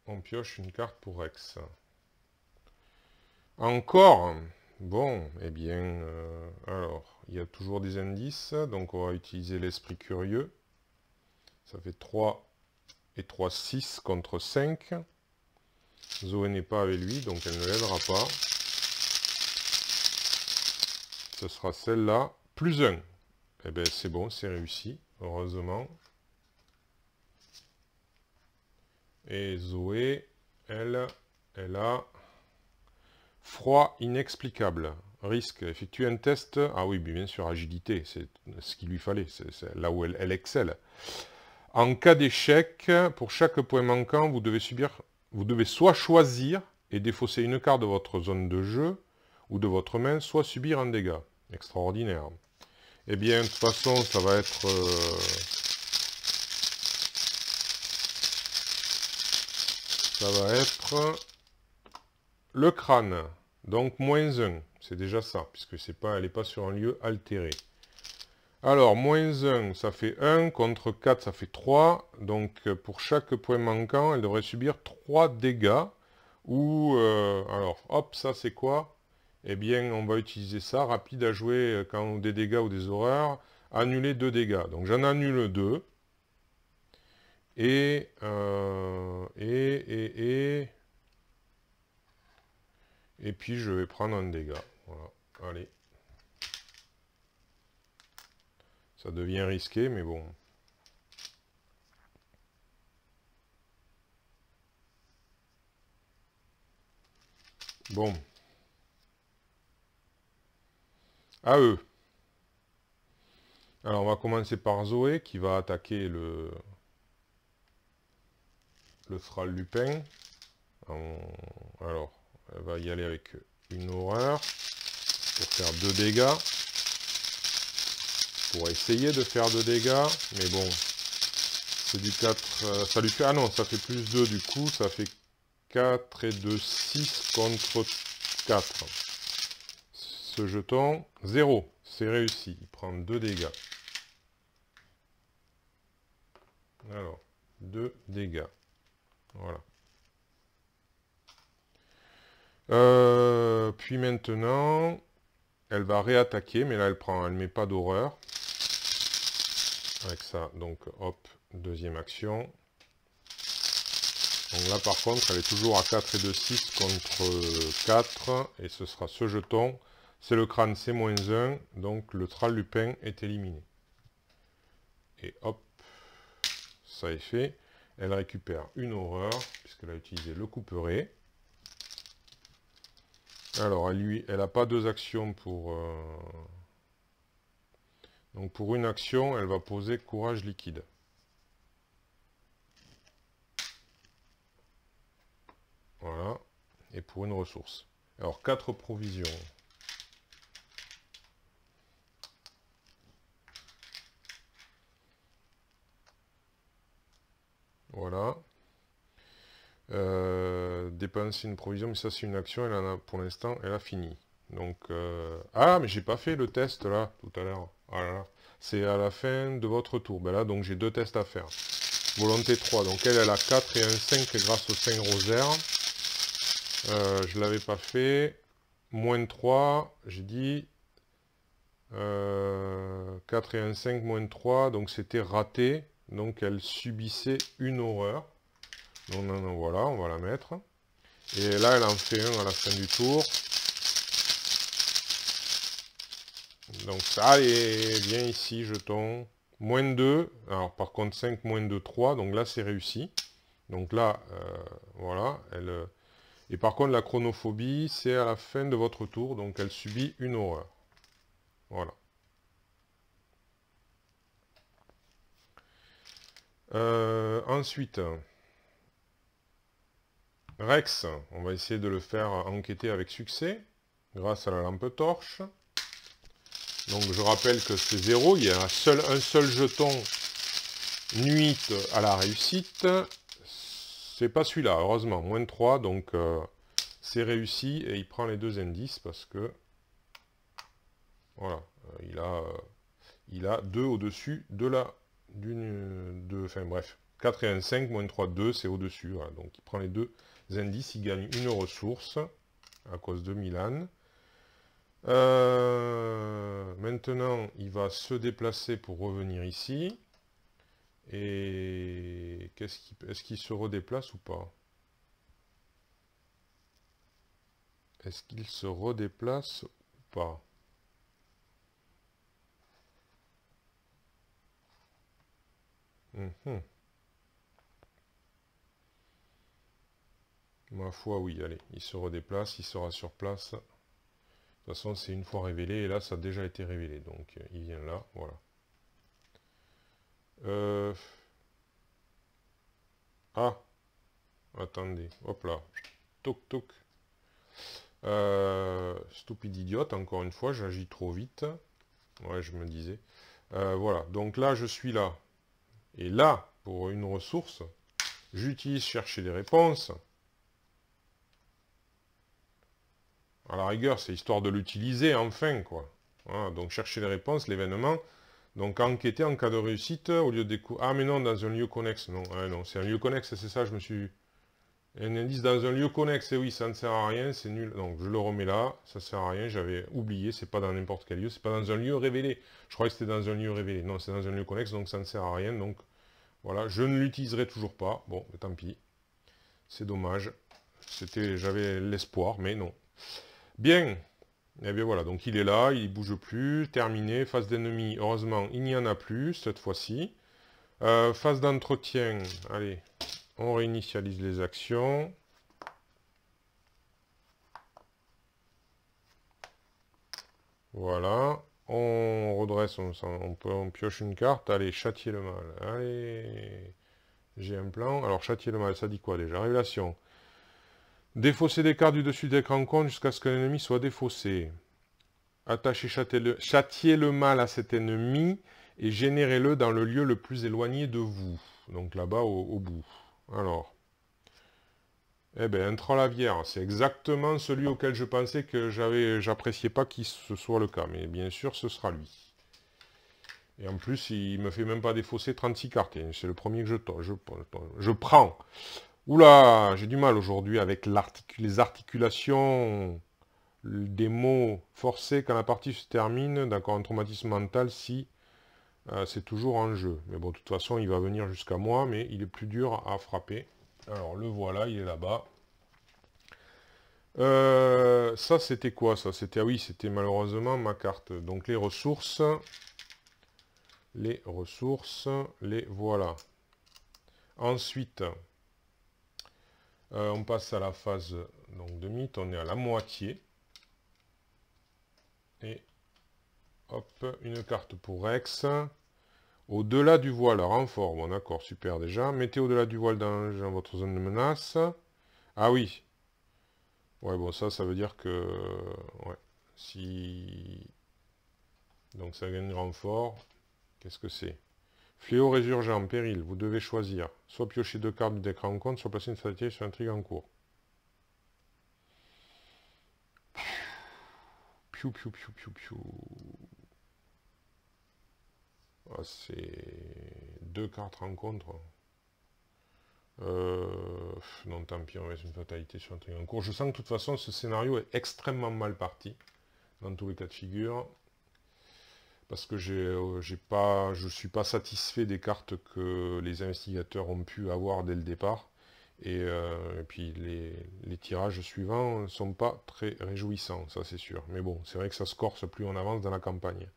on pioche une carte pour Rex. Encore. Bon, eh bien, alors, il y a toujours des indices. Donc, on va utiliser l'esprit curieux. Ça fait 3 et 3, 6 contre 5. Zoé n'est pas avec lui, donc elle ne l'aidera pas. Ce sera celle-là, plus 1. Eh bien, c'est bon, c'est réussi, heureusement. Et Zoé, elle a froid inexplicable. Risque, effectuer un test. Ah oui, bien sûr, agilité, c'est ce qu'il lui fallait. C'est là où elle excelle. En cas d'échec, pour chaque point manquant, vous devez soit choisir et défausser une carte de votre zone de jeu ou de votre main, soit subir un dégât. Extraordinaire. Eh bien, de toute façon, ça va être... le crâne. Donc, moins 1. C'est déjà ça, puisque elle n'est pas sur un lieu altéré. Alors, moins 1, ça fait 1, contre 4, ça fait 3. Donc, pour chaque point manquant, elle devrait subir 3 dégâts. Ou, alors, hop, ça c'est quoi? Eh bien, on va utiliser ça, rapide à jouer quand des dégâts ou des horreurs. Annuler 2 dégâts. Donc, j'en annule 2. Et puis, je vais prendre un dégât. Voilà, allez. Ça devient risqué, mais bon. Bon. À eux. Alors, on va commencer par Zoé, qui va attaquer le Thrall Lupin. Alors, elle va y aller avec une horreur pour faire 2 dégâts. Pour essayer de faire 2 dégâts, mais bon, c'est du 4, ça lui fait, ah non, ça fait plus 2 du coup, ça fait 4 et 2, 6 contre 4. Ce jeton, 0, c'est réussi, il prend 2 dégâts. Alors, 2 dégâts, voilà. Puis maintenant, elle va réattaquer, mais là elle met pas d'horreur. Avec ça, donc hop, deuxième action. Donc là par contre, elle est toujours à 4 et 2, 6 contre 4. Et ce sera ce jeton. C'est le crâne, c'est moins 1. Donc le Thrall Lupin est éliminé. Et hop, ça est fait. Elle récupère une horreur, puisqu'elle a utilisé le couperet. Alors, elle n'a pas 2 actions pour... Donc pour une action, elle va poser courage liquide. Voilà. Et pour une ressource. Alors 4 provisions. Voilà. Dépenser une provision, mais ça c'est une action, elle en a pour l'instant, elle a fini. Donc, ah, mais j'ai pas fait le test là, tout à l'heure. Voilà. C'est à la fin de votre tour. Ben là, donc j'ai 2 tests à faire. Volonté 3, donc elle a 4 et un 5 grâce au 5 rosaire. Je l'avais pas fait. Moins 3, j'ai dit. 4 et un 5, moins 3, donc c'était raté. Donc elle subissait une horreur. Donc non, voilà, on va la mettre. Et là, elle en fait un à la fin du tour. Donc ça, allez, viens ici, jeton. Moins 2. Alors par contre, 5, moins 2, 3. Donc là, c'est réussi. Donc là, voilà. Et par contre, la chronophobie, c'est à la fin de votre tour. Donc elle subit une horreur. Voilà. Ensuite, Rex, on va essayer de le faire enquêter avec succès. grâce à la lampe torche. Donc je rappelle que c'est 0, il y a un seul jeton nuit à la réussite. C'est pas celui-là, heureusement, moins 3, donc c'est réussi, et il prend les 2 indices parce que, voilà, il a 2 au-dessus de la, enfin bref, 4 et 1, 5, moins 3, 2, c'est au-dessus, voilà, donc il prend les 2 indices, il gagne une ressource, à cause de Milan. Maintenant, il va se déplacer pour revenir ici. Et est-ce qu'il se redéplace ou pas? Est-ce qu'il se redéplace ou pas? Mhm. Ma foi, oui, allez, il se redéplace, il sera sur place. De toute façon, c'est une fois révélé, et là, ça a déjà été révélé. Donc, il vient là, voilà. Ah, attendez, hop là. Toc, toc. Stupide idiote, encore une fois, j'agis trop vite. Ouais, je me disais. Voilà, donc là, je suis là. Et là, pour une ressource, j'utilise chercher des réponses. À la rigueur, c'est histoire de l'utiliser, enfin, quoi. Voilà, donc chercher les réponses, l'événement. Donc enquêter en cas de réussite, au lieu de découvrir... Ah, mais non, dans un lieu connexe, non. Ah, non, c'est un lieu connexe, c'est ça, je me suis... Un indice dans un lieu connexe, et oui, ça ne sert à rien, c'est nul. Donc je le remets là, ça sert à rien, j'avais oublié, c'est pas dans n'importe quel lieu, c'est pas dans un lieu révélé. Je croyais que c'était dans un lieu révélé. Non, c'est dans un lieu connexe, donc ça ne sert à rien. Donc voilà, je ne l'utiliserai toujours pas. Bon, mais tant pis. C'est dommage. J'avais l'espoir, mais non. Bien. Et bien voilà, donc il est là, il bouge plus. Terminé. Phase d'ennemi, heureusement, il n'y en a plus cette fois-ci. Phase d'entretien, allez, on réinitialise les actions. Voilà. On redresse, on pioche une carte. Allez, châtier le mal. Allez. J'ai un plan. Alors, châtier le mal, ça dit quoi déjà? Révélation. Défausser des cartes du dessus de l'écran compte jusqu'à ce que l'ennemi soit défaussé. Attachez châtiez le mal à cet ennemi et générez-le dans le lieu le plus éloigné de vous. Donc là-bas au bout. Alors. Eh bien, un troll à Vière, c'est exactement celui auquel je pensais que j'appréciais pas qu'il ce soit le cas. Mais bien sûr, ce sera lui. Et en plus, il me fait même pas défausser 36 cartes. C'est le premier que je prends. Oula, j'ai du mal aujourd'hui avec les articulations des mots forcés quand la partie se termine. D'accord, un traumatisme mental si c'est toujours en jeu. Mais bon, de toute façon, il va venir jusqu'à moi, mais il est plus dur à frapper. Alors, le voilà, il est là-bas. Ça, c'était quoi, ça? C'était, ah oui, c'était malheureusement ma carte. Donc, les ressources, les voilà. Ensuite, on passe à la phase donc, de mythe. On est à la moitié. Et hop, une carte pour Rex. Au-delà du voile, renfort. Bon, d'accord, super déjà. Mettez au-delà du voile dans votre zone de menace. Ah oui. Ouais, bon, ça veut dire que... Ouais. Si... Donc ça gagne renfort. Qu'est-ce que c'est? Fléau résurgent, péril. Vous devez choisir. Soit piocher 2 cartes du deck rencontre, soit passer une fatalité sur intrigue en cours. Piou, piou, piou, piou, piou. Ah, c'est 2 cartes rencontre. Non, tant pis, on va mettre une fatalité sur un truc en cours. Je sens que de toute façon, ce scénario est extrêmement mal parti, dans tous les cas de figure. Parce que je suis pas satisfait des cartes que les investigateurs ont pu avoir dès le départ. Et puis les tirages suivants ne sont pas très réjouissants, ça c'est sûr. Mais bon, c'est vrai que ça se corse plus on avance dans la campagne.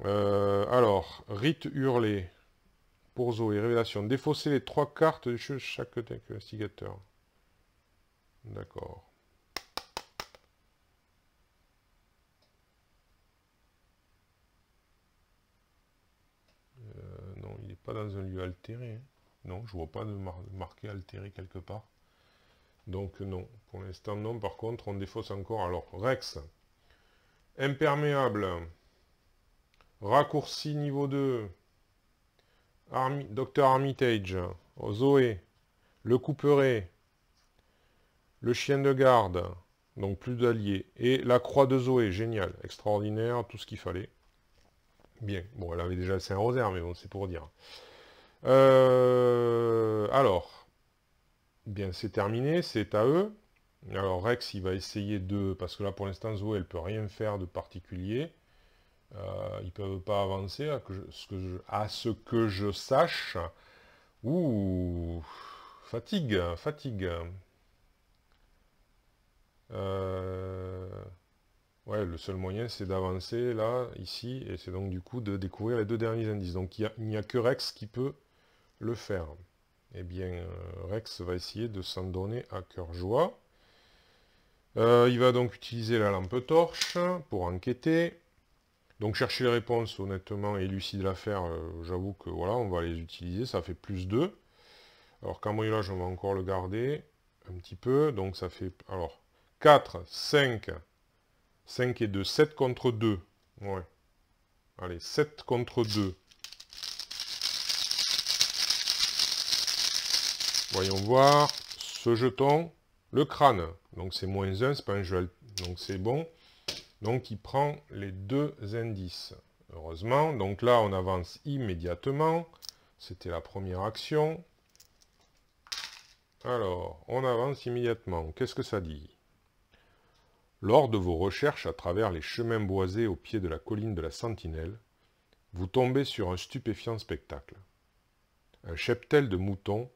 Alors, rite hurlé. Pour Zoé, révélation. Défausser les 3 cartes de chaque deck investigateur. D'accord. Non, il n'est pas dans un lieu altéré. Hein. Non, je vois pas de marqué altéré quelque part. Donc non, pour l'instant non. Par contre, on défausse encore. Alors, Rex, imperméable, raccourci niveau 2, Dr Armitage, Zoé, le couperet, le chien de garde, donc plus d'alliés, et la croix de Zoé, génial, extraordinaire, tout ce qu'il fallait. Bien, bon, elle avait déjà le Saint-Rosaire, mais bon, c'est pour dire. Alors, bien, c'est terminé, c'est à eux. Alors, Rex, il va essayer de... Parce que là, pour l'instant, Zoé, elle peut rien faire de particulier. Ils ne peuvent pas avancer, à ce que je sache. Ouh, fatigue, fatigue. Ouais, le seul moyen, c'est d'avancer là, ici, et c'est donc du coup de découvrir les deux derniers indices. Donc il n'y a que Rex qui peut le faire. Eh bien, Rex va essayer de s'en donner à cœur joie. Il va donc utiliser la lampe torche pour enquêter. Donc chercher les réponses, honnêtement, et élucider l'affaire, j'avoue que voilà, on va les utiliser, ça fait plus 2. Alors cambriolage, on va encore le garder un petit peu, donc ça fait, alors, 4, 5, 5 et 2, 7 contre 2. Ouais. Allez, 7 contre 2. Voyons voir, ce jeton, le crâne, donc c'est moins 1, c'est pas un jeu, donc c'est bon. Donc il prend les deux indices, heureusement. Donc là, on avance immédiatement. C'était la première action. Alors, on avance immédiatement. Qu'est-ce que ça dit? Lors de vos recherches à travers les chemins boisés au pied de la colline de la Sentinelle, vous tombez sur un stupéfiant spectacle. Un cheptel de moutons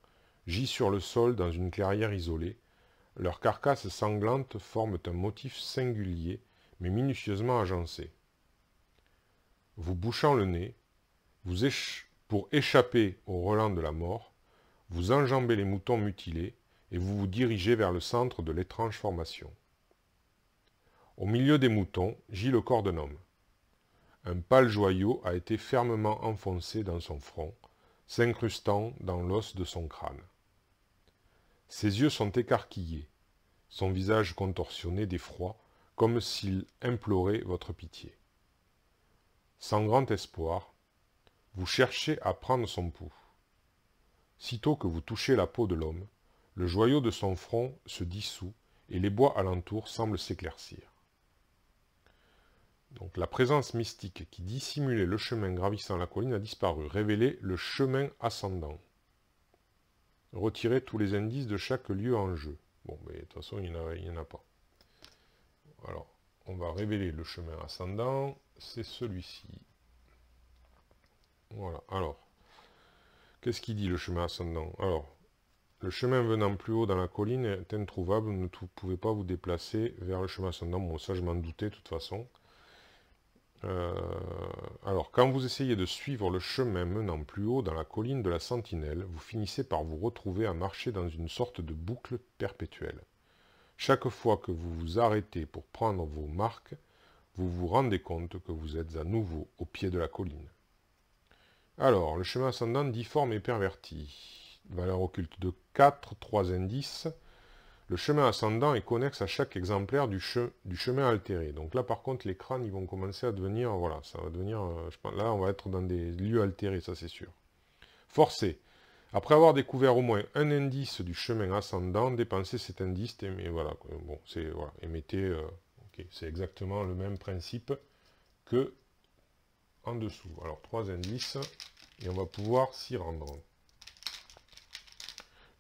gît sur le sol dans une clairière isolée. Leurs carcasses sanglantes forment un motif singulier, mais minutieusement agencé. Vous bouchant le nez, pour échapper au relent de la mort, vous enjambez les moutons mutilés et vous vous dirigez vers le centre de l'étrange formation. Au milieu des moutons gît le corps d'un homme. Un pâle joyau a été fermement enfoncé dans son front, s'incrustant dans l'os de son crâne. Ses yeux sont écarquillés, son visage contorsionné d'effroi, comme s'il implorait votre pitié. Sans grand espoir, vous cherchez à prendre son pouls. Sitôt que vous touchez la peau de l'homme, le joyau de son front se dissout et les bois alentour semblent s'éclaircir. Donc la présence mystique qui dissimulait le chemin gravissant la colline a disparu, révélé le chemin ascendant. Retirez tous les indices de chaque lieu en jeu. Bon, mais de toute façon, il n'y en a pas. Alors, on va révéler le chemin ascendant, c'est celui-ci. Voilà, alors, qu'est-ce qu'il dit le chemin ascendant? Alors, le chemin venant plus haut dans la colline est introuvable, vous ne pouvez pas vous déplacer vers le chemin ascendant. Bon, ça je m'en doutais de toute façon. Alors, quand vous essayez de suivre le chemin menant plus haut dans la colline de la Sentinelle, vous finissez par vous retrouver à marcher dans une sorte de boucle perpétuelle. Chaque fois que vous vous arrêtez pour prendre vos marques, vous vous rendez compte que vous êtes à nouveau au pied de la colline. Alors, le chemin ascendant difforme et perverti. Valeur occulte de 4, 3 indices. Le chemin ascendant est connexe à chaque exemplaire du chemin altéré. Donc là, par contre, les crânes, ils vont commencer à devenir... Voilà, ça va devenir... je pense, là, on va être dans des lieux altérés, ça c'est sûr. Forcé. Après avoir découvert au moins un indice du chemin ascendant, dépensez cet indice, et voilà, bon, c'est... Voilà, émettez... ok, c'est exactement le même principe que en dessous. Alors, 3 indices, et on va pouvoir s'y rendre.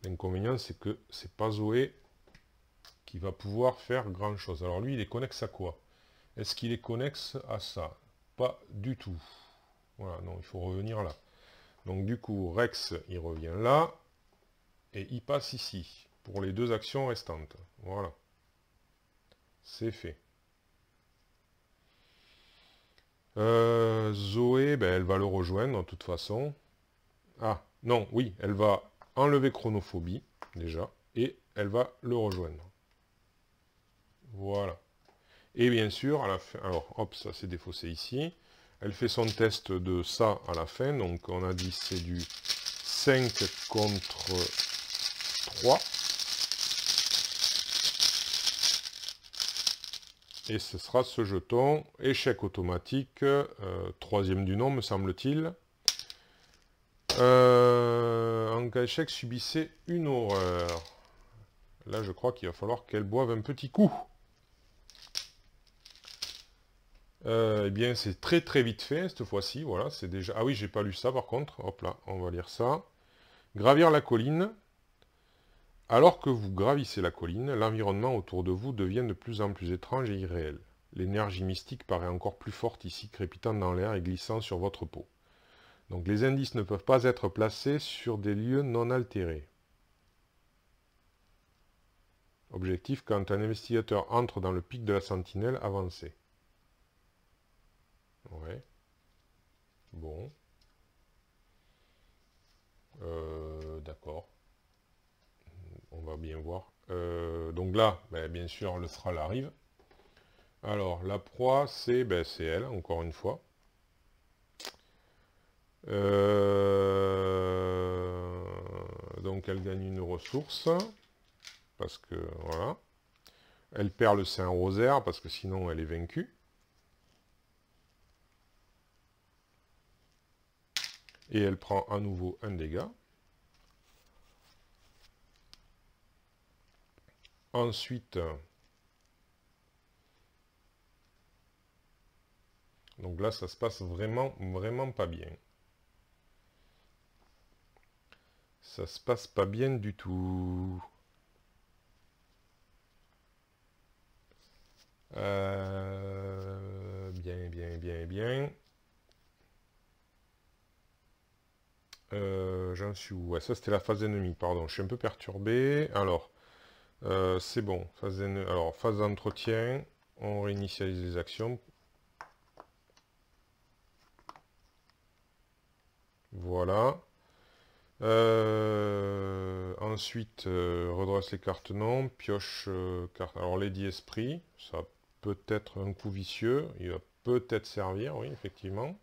L'inconvénient, c'est que c'est pas Zoé qui va pouvoir faire grand chose. Alors lui, il est connexe à quoi? Est-ce qu'il est connexe à ça? Pas du tout. Voilà, non, il faut revenir là. Donc du coup, Rex, il revient là, et il passe ici, pour les 2 actions restantes. Voilà. C'est fait. Zoé, ben, elle va le rejoindre, de toute façon. Ah, non, oui, elle va enlever Chronophobie, déjà, et elle va le rejoindre. Voilà. Et bien sûr, à la fin, alors hop, ça s'est défaussé ici. Elle fait son test de ça à la fin. Donc on a dit c'est du 5 contre 3. Et ce sera ce jeton. Échec automatique. Troisième du nom, me semble-t-il. En cas d'échec, subissez une horreur. Là, je crois qu'il va falloir qu'elle boive un petit coup. Eh bien, c'est très très vite fait, cette fois-ci. Voilà, c'est déjà... Ah oui, j'ai pas lu ça, par contre. Hop là, on va lire ça. Gravir la colline. Alors que vous gravissez la colline, l'environnement autour de vous devient de plus en plus étrange et irréel. L'énergie mystique paraît encore plus forte ici, crépitant dans l'air et glissant sur votre peau. Donc les indices ne peuvent pas être placés sur des lieux non altérés. Objectif, quand un investigateur entre dans le pic de la sentinelle, avancez. Ouais. Bon. D'accord. On va bien voir. Donc là, ben, bien sûr, le Thrall arrive. Alors, la proie, c'est elle, encore une fois. Donc, elle gagne une ressource. Parce que, voilà. Elle perd le Saint Rosaire, parce que sinon, elle est vaincue. Et elle prend à nouveau un dégât. Ensuite, donc là, ça se passe vraiment, vraiment pas bien. Ça se passe pas bien du tout. Bien. J'en suis où? Ouais, ça c'était la phase ennemie, pardon, je suis un peu perturbé. Alors, c'est bon, alors, phase d'entretien, on réinitialise les actions. Voilà. Ensuite, redresse les cartes non, pioche carte. Alors, Lady Esprit, ça peut être un coup vicieux, il va peut-être servir, oui, effectivement.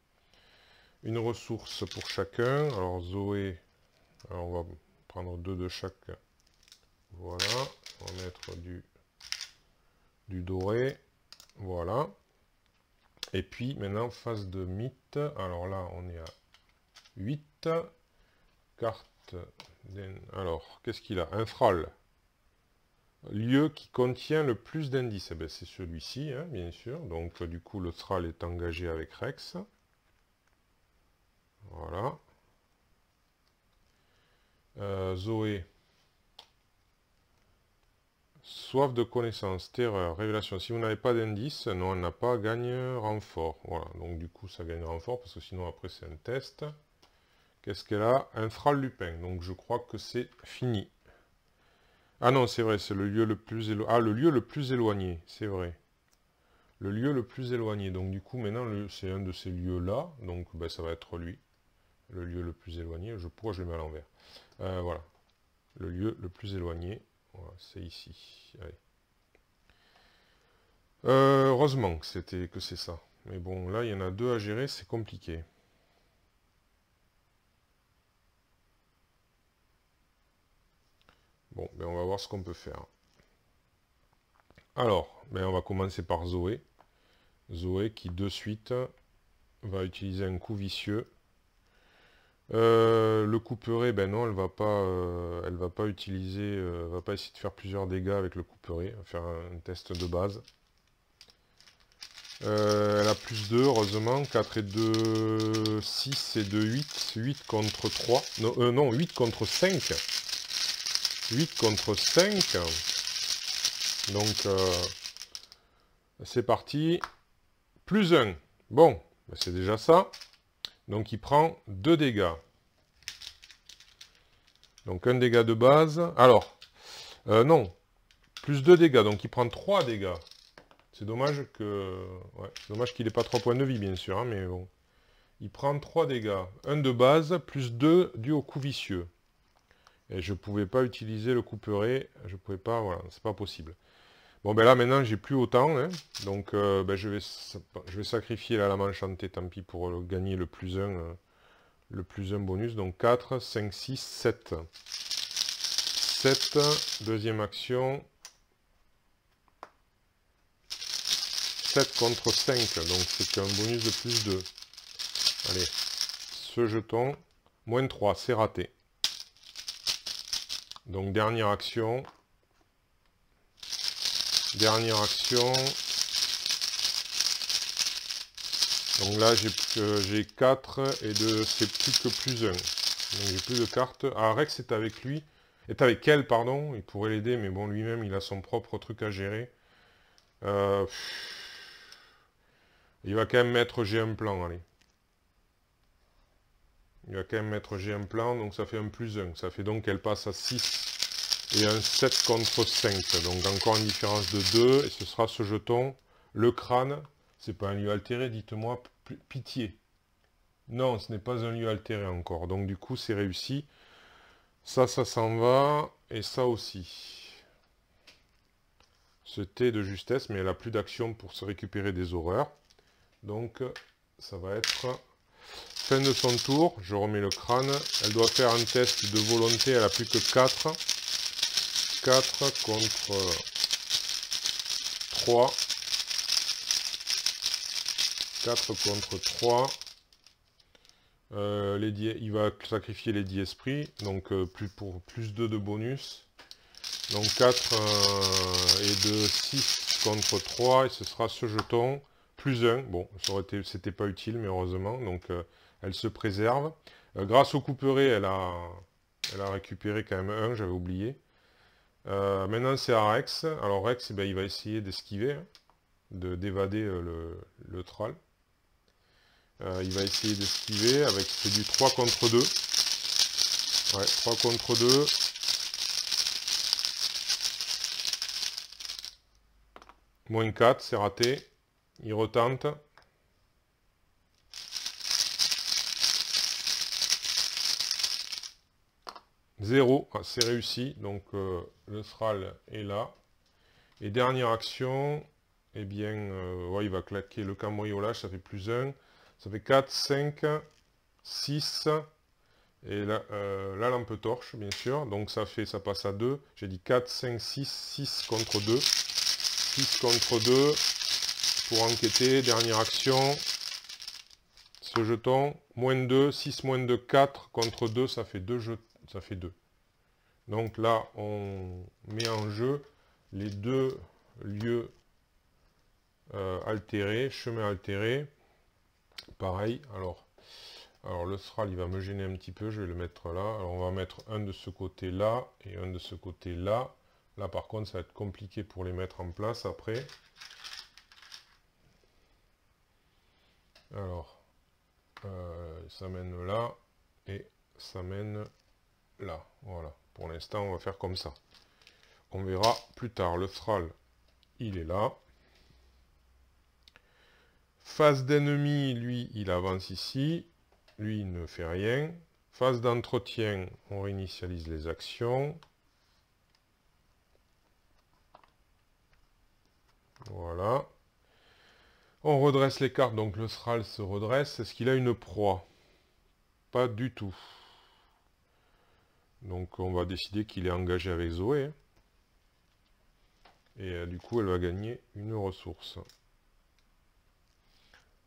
Une ressource pour chacun. Alors, Zoé, alors on va prendre 2 de chaque. Voilà, on va mettre du doré. Voilà. Et puis, maintenant, phase de mythe. Alors là, on est à 8. Carte. Alors, qu'est-ce qu'il a? Un Thrall. Lieu qui contient le plus d'indices. Eh bien, c'est celui-ci, hein, bien sûr. Donc, du coup, le Thrall est engagé avec Rex. Voilà. Zoé. Soif de connaissance, terreur, révélation. Si vous n'avez pas d'indice, non, elle n'a pas, gagne renfort. Voilà, donc du coup, ça gagne renfort, parce que sinon, après, c'est un test. Qu'est-ce qu'elle a? Un Thrall Lupin. Donc, je crois que c'est fini. Ah non, c'est vrai, c'est le lieu le plus éloigné. Ah, le lieu le plus éloigné, c'est vrai. Le lieu le plus éloigné. Donc, du coup, maintenant, c'est un de ces lieux-là. Donc, ben, ça va être lui. Le lieu le plus éloigné. Pourquoi je le mets à l'envers? Voilà. Le lieu le plus éloigné. Voilà, c'est ici. Allez. Heureusement que c'est ça. Mais bon, là, il y en a 2 à gérer, c'est compliqué. Bon, ben on va voir ce qu'on peut faire. Alors, ben on va commencer par Zoé. Zoé qui, de suite, va utiliser un coup vicieux. Le couperet, ben non, elle va pas utiliser, va pas essayer de faire plusieurs dégâts avec le couperet. Elle va faire un test de base. Elle a plus 2, heureusement. 4 et 2, 6 et 2, 8. 8 contre 3. Non, 8 contre 5. 8 contre 5. Donc, c'est parti. Plus 1. Bon, ben c'est déjà ça. Donc, il prend 2 dégâts. Donc, un dégât de base. Alors, non. Plus 2 dégâts. Donc, il prend 3 dégâts. C'est dommage que... Ouais, c'est dommage qu'il n'ait pas 3 points de vie, bien sûr, hein, mais bon. Il prend 3 dégâts. 1 de base, plus 2 dû au coup vicieux. Et je ne pouvais pas utiliser le couperet. Je pouvais pas, voilà, c'est pas possible. Bon, ben là, maintenant, j'ai plus autant. Hein, donc, ben, je vais sacrifier la lame enchantée, tant pis, pour gagner le plus 1 bonus. Donc, 4, 5, 6, 7. 7, deuxième action. 7 contre 5, donc c'est qu'un bonus de plus 2. Allez, ce jeton, moins 3, c'est raté. Donc dernière action. Dernière action. Donc là j'ai 4 et c'est plus que plus 1. Donc j'ai plus de cartes. Ah, Rex est avec lui. Est avec elle, pardon. Il pourrait l'aider, mais bon, lui-même, il a son propre truc à gérer. Il va quand même mettre G un plan, allez. Il va quand même mettre G un plan, donc ça fait un plus 1. Ça fait donc qu'elle passe à 6 et un 7 contre 5. Donc encore une différence de 2, et ce sera ce jeton. Le crâne, c'est pas un lieu altéré, dites-moi, pitié. Non, ce n'est pas un lieu altéré encore. Donc du coup, c'est réussi. Ça s'en va, et ça aussi. C'était de justesse, mais elle n'a plus d'action pour se récupérer des horreurs. Donc, ça va être fin de son tour. Je remets le crâne. Elle doit faire un test de volonté. Elle n'a plus que 4. 4 contre 3. 4 contre 3. Il va sacrifier les 10 esprits. Donc, pour plus 2 de bonus. Donc 4 et 2, 6 contre 3. Et ce sera ce jeton. Plus 1, bon, c'était pas utile, mais heureusement, donc elle se préserve. Grâce au couperet, elle a récupéré quand même 1, j'avais oublié. Maintenant, c'est à Rex. Alors Rex, eh ben, il va essayer d'esquiver, hein, d'évader le troll. Il va essayer d'esquiver, avec c'est du 3 contre 2. Ouais, 3 contre 2. Moins 4, c'est raté. Il retente. Zéro, ah, c'est réussi. Donc le Thrall est là. Et dernière action, eh bien, ouais, il va claquer le cambriolage, ça fait plus 1. Ça fait 4, 5, 6. Et là, la lampe torche, bien sûr. Donc ça passe à 2. J'ai dit 4, 5, 6, 6 contre 2. 6 contre 2. Pour enquêter, dernière action. Ce jeton, moins 2, 6 moins 2, 4 contre 2, ça fait 2 jetons, ça fait 2. Donc là, on met en jeu les deux lieux altérés, chemin altéré. Pareil, alors le Thrall, il va me gêner un petit peu, je vais le mettre là. Alors on va mettre un de ce côté-là et un de ce côté-là. Là, par contre, ça va être compliqué pour les mettre en place après. Alors, ça mène là et ça mène là. Voilà. Pour l'instant, on va faire comme ça. On verra plus tard. Le Thrall, il est là. Phase d'ennemi, lui, il avance ici. Lui, il ne fait rien. Phase d'entretien, on réinitialise les actions. Voilà. On redresse les cartes, donc le Thrall se redresse. Est-ce qu'il a une proie? Pas du tout. Donc on va décider qu'il est engagé avec Zoé. Et du coup, elle va gagner une ressource.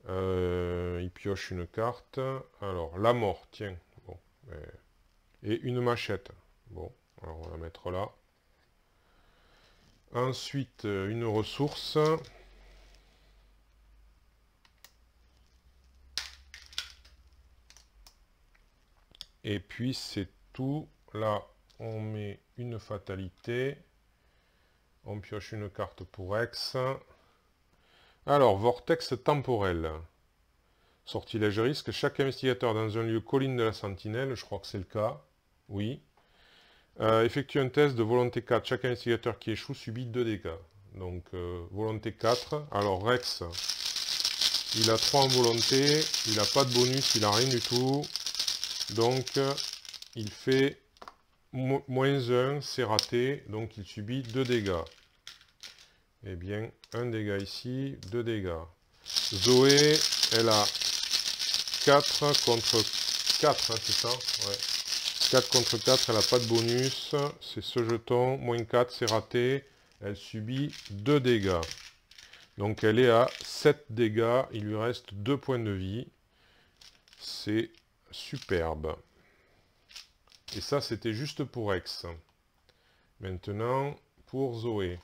Il pioche une carte. Alors, la mort, tiens. Bon. Et une machette. Bon, alors on va la mettre là. Ensuite, une ressource. Et puis c'est tout. Là, on met une fatalité. On pioche une carte pour Rex. Alors, vortex temporel. Sortilège risque. Chaque investigateur dans un lieu colline de la sentinelle, je crois que c'est le cas. Oui. Effectue un test de volonté 4. Chaque investigateur qui échoue subit 2 dégâts. Donc, volonté 4. Alors, Rex, il a 3 en volonté. Il n'a pas de bonus, il n'a rien du tout. Donc, il fait moins 1, c'est raté. Donc, il subit 2 dégâts. Eh bien, 1 dégât ici, 2 dégâts. Zoé, elle a 4 contre 4, hein, c'est ça? Ouais. 4 contre 4, elle n'a pas de bonus. C'est ce jeton. Moins 4, c'est raté. Elle subit 2 dégâts. Donc elle est à 7 dégâts, il lui reste 2 points de vie. C'est superbe. Et ça, c'était juste pour Rex. Maintenant, pour Zoé.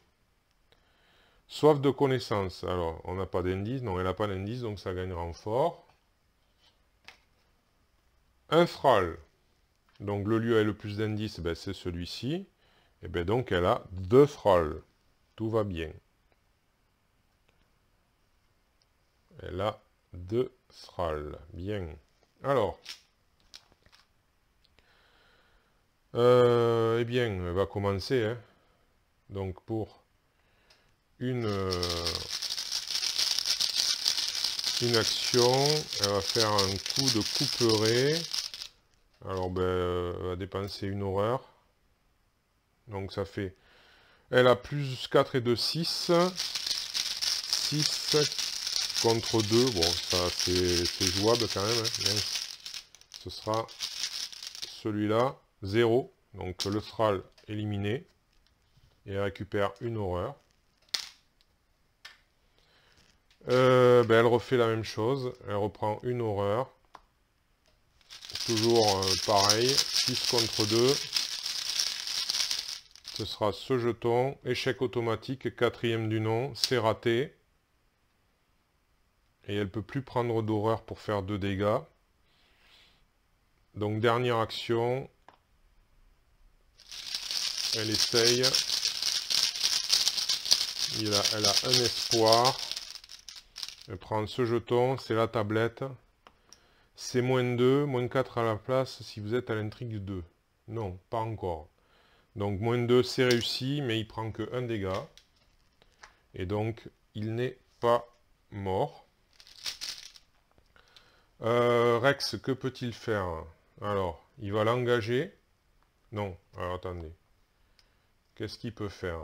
Soif de connaissance. Alors, on n'a pas d'indice. Non, elle n'a pas d'indice, donc ça gagne renfort. Un Thrall. Donc, le lieu avec le plus d'indices, ben, c'est celui-ci. Et bien donc, elle a 2 Thralls. Tout va bien. Elle a 2 Thralls. Bien. Alors. Eh bien, elle va commencer. Hein. Donc, pour une action, elle va faire un coup de couperet. Alors, ben, elle va dépenser une horreur. Donc, ça fait... Elle a plus 4 et 2, 6. 6 contre 2. Bon, ça, c'est jouable quand même. Hein. Bien. Ce sera celui-là, 0. Donc, le Thrall éliminé. Et elle récupère une horreur. Ben, elle refait la même chose. Elle reprend une horreur. Toujours pareil. 6 contre 2. Ce sera ce jeton. Échec automatique. 4e du nom. C'est raté. Et elle ne peut plus prendre d'horreur pour faire 2 dégâts. Donc dernière action. Elle essaye. Elle a un espoir. Elle prend ce jeton. C'est la tablette. C'est -2, -4 à la place si vous êtes à l'intrigue 2. Non, pas encore. Donc -2 c'est réussi, mais il prend que 1 dégât. Et donc il n'est pas mort. Rex, que peut-il faire? Alors, il va l'engager. Non, alors attendez. Qu'est-ce qu'il peut faire?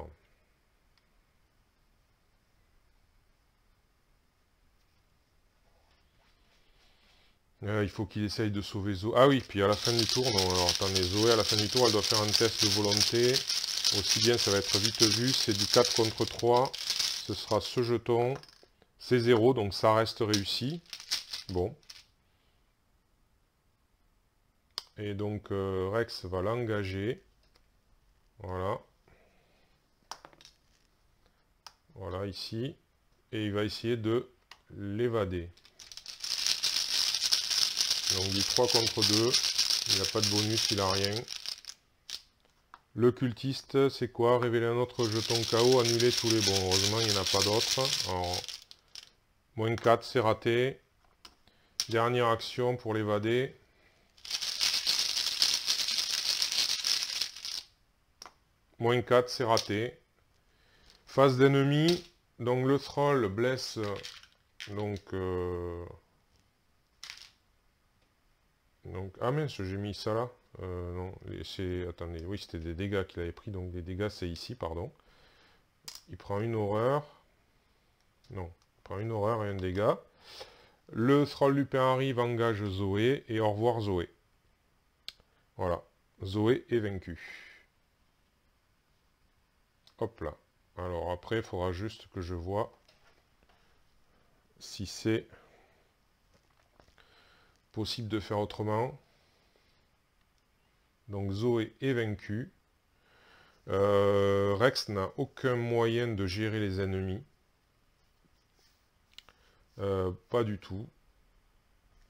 Il faut qu'il essaye de sauver Zoé. Ah oui, puis à la fin du tour, non, alors attendez, Zoé, à la fin du tour, elle doit faire un test de volonté. Aussi bien, ça va être vite vu, c'est du 4 contre 3. Ce sera ce jeton. C'est 0, donc ça reste réussi. Bon. Et donc, Rex va l'engager. Voilà. Voilà, ici. Et il va essayer de l'évader. Donc du 3 contre 2, il n'a pas de bonus, il n'a rien. Le cultiste, c'est quoi? Révéler un autre jeton KO, annuler tous les bons. Heureusement, il n'y en a pas d'autres. Alors, -4, c'est raté. Dernière action pour l'évader. -4, c'est raté. Phase d'ennemi. Donc le Thrall blesse... ah mince, j'ai mis ça là. Non, attendez, oui, c'était des dégâts qu'il avait pris, donc des dégâts, c'est ici, pardon. Il prend une horreur. Non, il prend une horreur et un dégât. Le Thrall Lupin arrive, engage Zoé, et au revoir Zoé. Voilà, Zoé est vaincue. Hop là. Alors après, il faudra juste que je vois si c'est possible de faire autrement. Donc Zoé est vaincue. Rex n'a aucun moyen de gérer les ennemis. Pas du tout.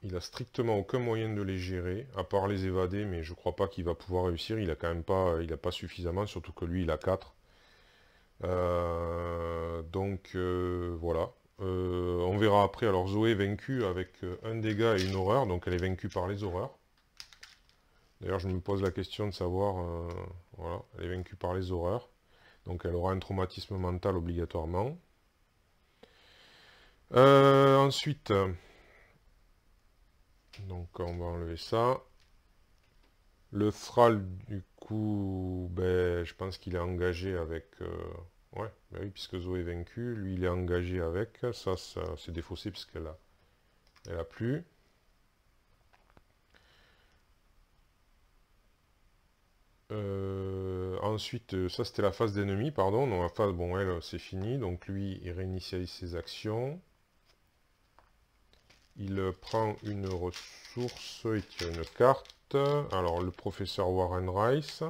Il a strictement aucun moyen de les gérer, à part les évader, mais je crois pas qu'il va pouvoir réussir. Il a quand même pas, il a pas suffisamment, surtout que lui il a 4. Voilà. On verra après. Alors Zoé est vaincue avec un dégât et une horreur, donc elle est vaincue par les horreurs. D'ailleurs, je me pose la question de savoir... voilà, elle est vaincue par les horreurs. Donc elle aura un traumatisme mental obligatoirement. Ensuite... donc on va enlever ça. Le Thrall, du coup, ben, je pense qu'il est engagé avec... ouais, ben oui, puisque Zoé est vaincue, lui il est engagé avec. Ça c'est défaussé puisqu'elle a plus. ensuite, ça c'était la phase d'ennemi, pardon. Donc la phase, bon, elle, c'est fini. Donc lui, il réinitialise ses actions. Il prend une ressource, il tire une carte. Alors le professeur Warren Rice,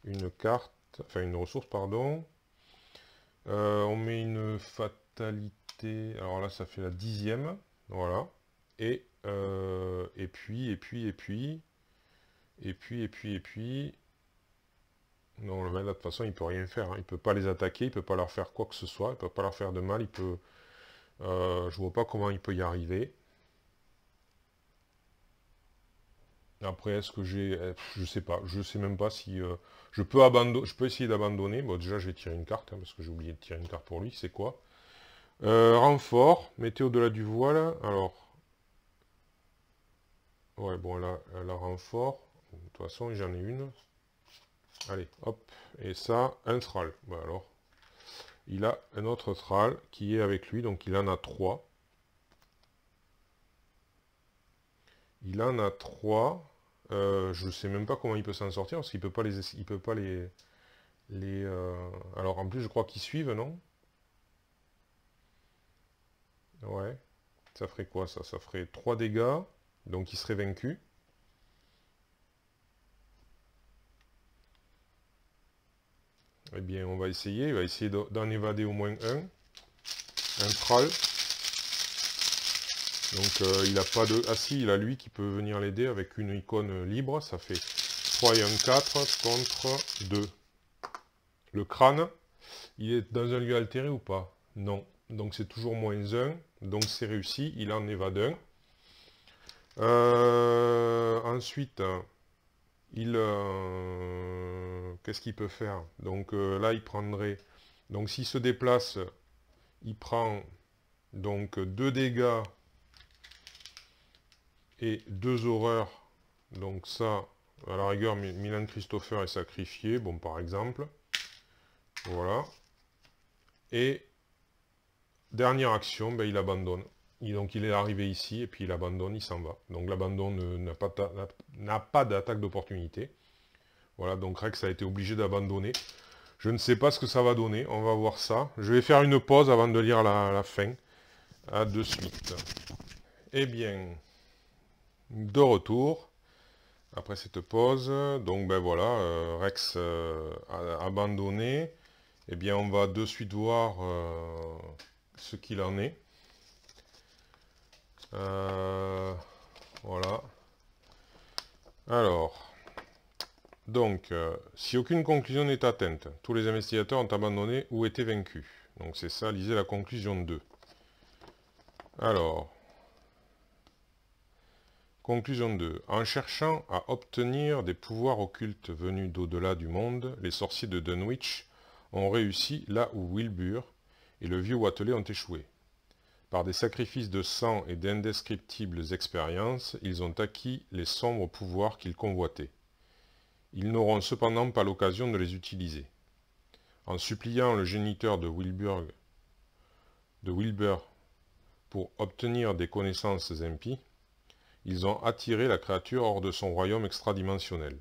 une carte, enfin une ressource, pardon. On met une fatalité, alors là ça fait la 10e, voilà. Et puis, non, le mec là de toute façon il peut rien faire, hein. Il peut pas les attaquer, il peut pas leur faire quoi que ce soit, il peut pas leur faire de mal, il peut... je vois pas comment il peut y arriver. Après, est-ce que j'ai... je sais pas. Je sais même pas si... je peux abandonner. Je peux essayer d'abandonner. Bon, déjà, je vais tirer une carte, hein, parce que j'ai oublié de tirer une carte pour lui. C'est quoi? Renfort. Mettez au-delà du voile. Alors... Ouais, bon, là, renfort. De toute façon, j'en ai une. Allez, hop. Et ça, un Thrall. Bah alors... Il a un autre Thrall qui est avec lui. Donc, il en a 3. Il en a 3. Je sais même pas comment il peut s'en sortir, parce qu'il peut pas les... Il peut pas Alors en plus je crois qu'ils suivent, non? Ouais. Ça ferait quoi ça? Ça ferait 3 dégâts. Donc il serait vaincu. Eh bien on va essayer. Il va essayer d'en évader au moins un. Un Thrall. Donc il a pas de... Ah si, il a lui qui peut venir l'aider avec une icône libre. Ça fait 3 et un 4 contre 2. Le crâne, il est dans un lieu altéré ou pas? Non. Donc c'est toujours moins 1. Donc c'est réussi. Il en évade un. Ensuite, qu'est-ce qu'il peut faire? Donc là, il prendrait... Donc s'il se déplace, il prend donc 2 dégâts et 2 horreurs. Donc ça, à la rigueur, Milan Christopher est sacrifié, bon par exemple. Voilà. Et dernière action, ben, il abandonne. Donc il est arrivé ici, et puis il abandonne, il s'en va. Donc l'abandon n'a pas d'attaque d'opportunité. Voilà, donc Rex a été obligé d'abandonner. Je ne sais pas ce que ça va donner, on va voir ça. Je vais faire une pause avant de lire la fin. À de suite. Eh bien, de retour, après cette pause. Donc ben voilà, Rex a abandonné. Eh bien, on va de suite voir ce qu'il en est. Voilà. Alors, donc, si aucune conclusion n'est atteinte, tous les investigateurs ont abandonné ou été vaincus. Donc c'est ça, lisez la conclusion 2. Alors, conclusion 2. En cherchant à obtenir des pouvoirs occultes venus d'au-delà du monde, les sorciers de Dunwich ont réussi là où Wilbur et le vieux Watelet ont échoué. Par des sacrifices de sang et d'indescriptibles expériences, ils ont acquis les sombres pouvoirs qu'ils convoitaient. Ils n'auront cependant pas l'occasion de les utiliser. En suppliant le géniteur de Wilbur pour obtenir des connaissances impies, ils ont attiré la créature hors de son royaume extradimensionnel.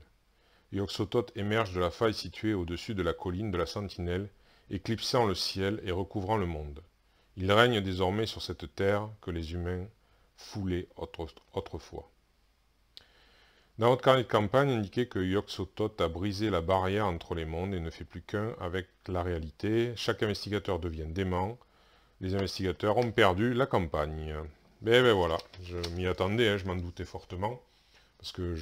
Yog-Sothoth émerge de la faille située au-dessus de la colline de la Sentinelle, éclipsant le ciel et recouvrant le monde. Il règne désormais sur cette terre que les humains foulaient autrefois. Dans votre carnet de campagne, indiquez que Yog-Sothoth a brisé la barrière entre les mondes et ne fait plus qu'un avec la réalité. Chaque investigateur devient dément. Les investigateurs ont perdu la campagne. Ben voilà, je m'y attendais, hein, je m'en doutais fortement. Parce que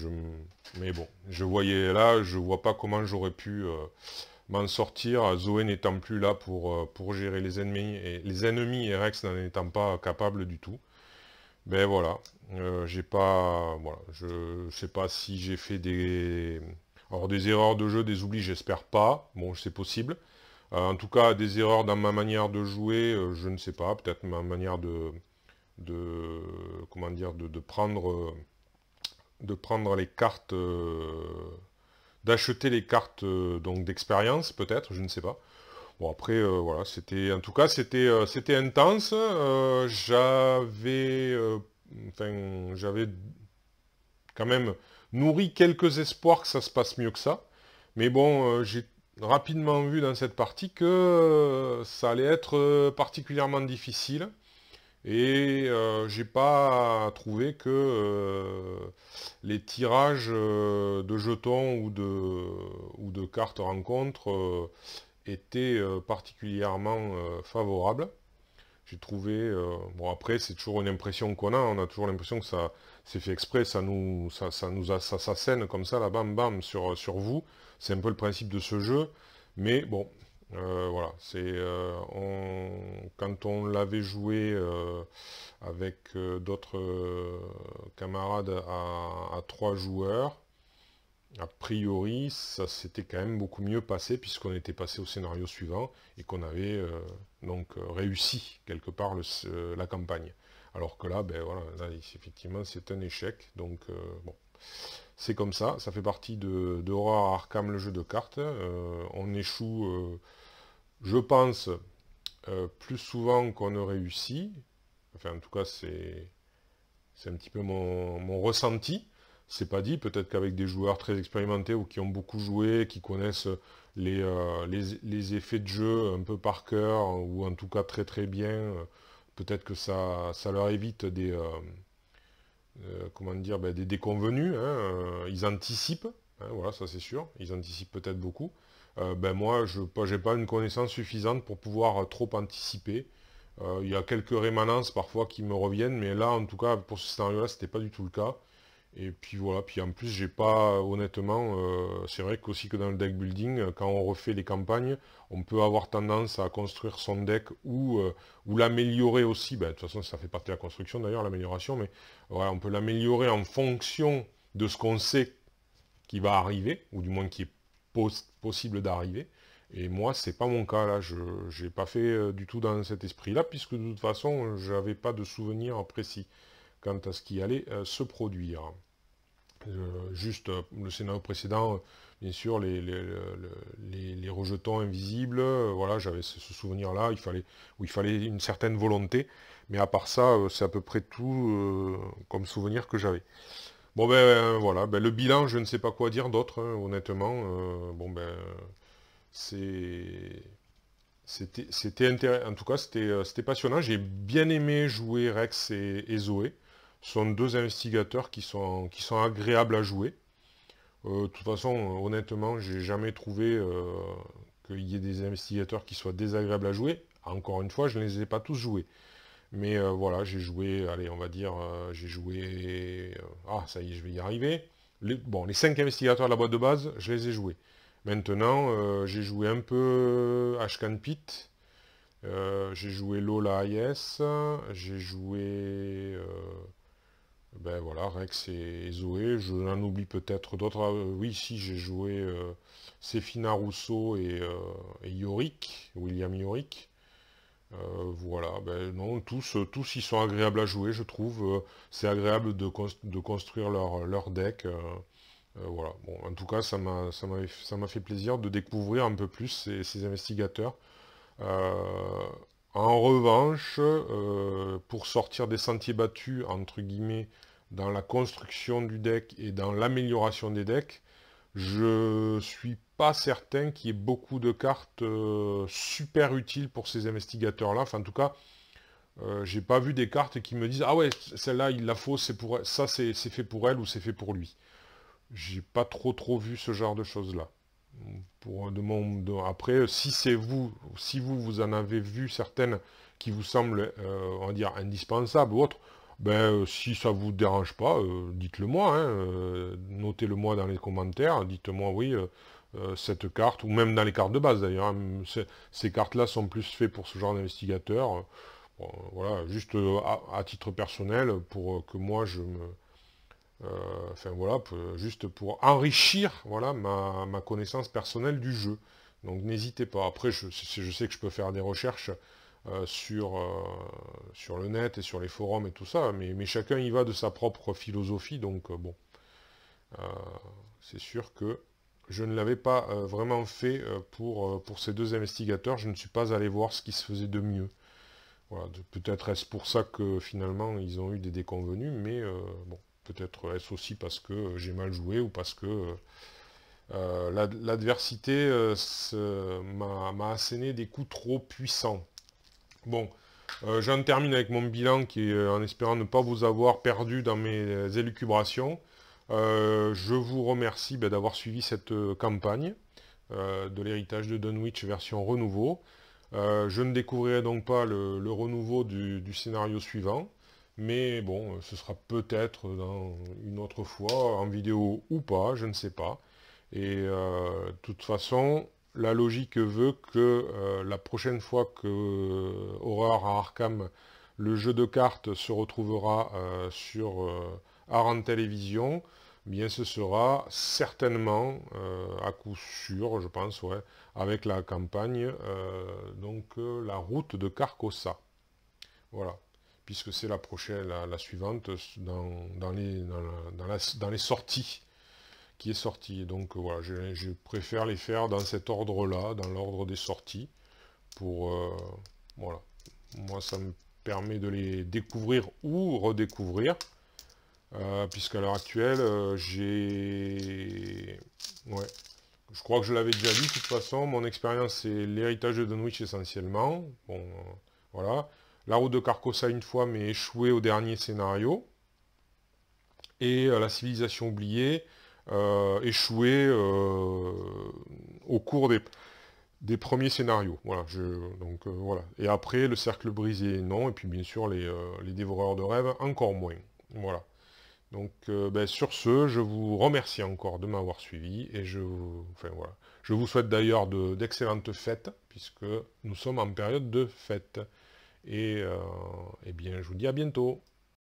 Mais bon, je voyais là, je vois pas comment j'aurais pu m'en sortir, Zoé n'étant plus là pour gérer les ennemis et Rex n'en étant pas capable du tout. Ben voilà, j'ai pas... Voilà, je sais pas si j'ai fait des... Alors des erreurs de jeu, des oublis, j'espère pas. Bon, c'est possible. En tout cas, des erreurs dans ma manière de jouer, je ne sais pas. Peut-être ma manière comment dire, de prendre les cartes, d'acheter les cartes donc d'expérience, peut-être, je ne sais pas. Bon après, voilà, c'était, en tout cas, c'était intense. J'avais quand même nourri quelques espoirs que ça se passe mieux que ça. Mais bon, rapidement vu dans cette partie que ça allait être particulièrement difficile. Et j'ai pas trouvé que les tirages de jetons ou de cartes rencontres étaient particulièrement favorables. J'ai trouvé, bon après c'est toujours une impression qu'on a, on a toujours l'impression que ça c'est fait exprès, ça s'assène comme ça, là, bam bam, sur vous. C'est un peu le principe de ce jeu, mais bon, voilà, quand on l'avait joué avec d'autres camarades à 3 joueurs, a priori, ça s'était quand même beaucoup mieux passé puisqu'on était passé au scénario suivant et qu'on avait donc réussi quelque part la campagne. Alors que là, ben voilà, là, effectivement, c'est un échec. Donc bon, c'est comme ça fait partie de Horror Arkham, le jeu de cartes. On échoue, je pense, plus souvent qu'on ne réussit. Enfin, en tout cas, c'est un petit peu mon ressenti. C'est pas dit, peut-être qu'avec des joueurs très expérimentés ou qui ont beaucoup joué, qui connaissent les effets de jeu un peu par cœur, ou en tout cas très très bien, peut-être que ça leur évite comment dire, ben, des déconvenus, hein, ils anticipent, hein, voilà, ça c'est sûr, ils anticipent peut-être beaucoup. Ben moi, je n'ai pas une connaissance suffisante pour pouvoir trop anticiper. Il y a quelques rémanences parfois qui me reviennent, mais là, en tout cas, pour ce scénario-là, c'était pas du tout le cas. Et puis voilà, puis en plus, j'ai pas, honnêtement, c'est vrai qu'aussi que dans le deck building, quand on refait les campagnes, on peut avoir tendance à construire son deck ou l'améliorer aussi. Ben, de toute façon, ça fait partie de la construction d'ailleurs, l'amélioration, mais voilà, on peut l'améliorer en fonction de ce qu'on sait qui va arriver, ou du moins qui est possible d'arriver. Et moi, c'est pas mon cas là, je n'ai pas fait du tout dans cet esprit-là, puisque de toute façon, j'avais pas de souvenir précis quant à ce qui allait se produire. Juste le scénario précédent, bien sûr, les rejetons invisibles, voilà, j'avais ce souvenir-là, où il fallait une certaine volonté, mais à part ça, c'est à peu près tout comme souvenir que j'avais. Bon ben voilà, ben, le bilan, je ne sais pas quoi dire d'autre, hein, honnêtement. Bon ben c'est en tout cas c'était passionnant. J'ai bien aimé jouer Rex et Zoé. Ce sont deux investigateurs qui sont agréables à jouer. De toute façon, honnêtement, j'ai jamais trouvé qu'il y ait des investigateurs qui soient désagréables à jouer. Encore une fois, je ne les ai pas tous joués. Mais voilà, j'ai joué, allez, on va dire, j'ai joué... ah, ça y est, je vais y arriver. Bon, les 5 investigateurs de la boîte de base, je les ai joués. Maintenant, j'ai joué un peu Ashcan Pit, j'ai joué Lola IS, j'ai joué... ben voilà, Rex et Zoé, je n'en oublie peut-être d'autres. Oui, si, j'ai joué Séphina Rousseau et Yorick, William Yorick. Voilà, ben non, tous ils sont agréables à jouer, je trouve. C'est agréable de construire leur deck. Voilà. Bon, en tout cas, ça m'a fait plaisir de découvrir un peu plus ces investigateurs. Euh, En revanche, pour sortir des sentiers battus, entre guillemets, dans la construction du deck et dans l'amélioration des decks, je suis pas certain qu'il y ait beaucoup de cartes super utiles pour ces investigateurs-là. Enfin, en tout cas, j'ai pas vu des cartes qui me disent ah ouais, celle-là il la faut, c'est pour elle. Ça c'est fait pour elle ou c'est fait pour lui. J'ai pas trop vu ce genre de choses-là. Après, si c'est vous, si vous en avez vu certaines qui vous semblent, on va dire, indispensables ou autres, ben, si ça vous dérange pas, dites-le moi, hein, notez-le moi dans les commentaires, dites-moi oui, cette carte, ou même dans les cartes de base d'ailleurs, hein, ces cartes-là sont plus faites pour ce genre d'investigateur. Bon, voilà, juste à titre personnel, pour que moi je me, enfin voilà, juste pour enrichir voilà, ma connaissance personnelle du jeu. Donc n'hésitez pas. Après, je sais que je peux faire des recherches sur le net et sur les forums et tout ça, mais chacun y va de sa propre philosophie, donc bon, euh, c'est sûr que je ne l'avais pas vraiment fait pour ces deux investigateurs, je ne suis pas allé voir ce qui se faisait de mieux. Voilà, peut-être est-ce pour ça que finalement ils ont eu des déconvenus, mais bon, peut-être est-ce aussi parce que j'ai mal joué ou parce que L'adversité m'a asséné des coups trop puissants. Bon, j'en termine avec mon bilan qui est en espérant ne pas vous avoir perdu dans mes élucubrations. Je vous remercie d'avoir suivi cette campagne de l'héritage de Dunwich version renouveau. Je ne découvrirai donc pas le renouveau du scénario suivant, mais bon, ce sera peut-être dans une autre fois, en vidéo ou pas, je ne sais pas. Et de toute façon, la logique veut que la prochaine fois que Horror à Arkham, le jeu de cartes se retrouvera sur Aran Télévision, eh bien ce sera certainement, à coup sûr, je pense, ouais, avec la campagne, la route de Carcossa. Voilà. Puisque c'est la prochaine, la suivante dans les sorties qui est sortie. Donc voilà, je préfère les faire dans cet ordre-là, dans l'ordre des sorties, pour voilà. Moi, ça me permet de les découvrir ou redécouvrir, puisqu'à l'heure actuelle, ouais, je crois que je l'avais déjà dit, de toute façon, mon expérience, c'est l'héritage de Dunwich essentiellement. Bon, voilà. La route de Carcossa une fois, mais échoué au dernier scénario. Et la civilisation oubliée, échoué au cours des premiers scénarios. Voilà, voilà. Et après, le cercle brisé, non. Et puis bien sûr, les dévoreurs de rêves, encore moins. Voilà. Donc sur ce, je vous remercie encore de m'avoir suivi. Et voilà. Je vous souhaite d'ailleurs d'excellentes fêtes, puisque nous sommes en période de fête. Et eh bien, je vous dis à bientôt.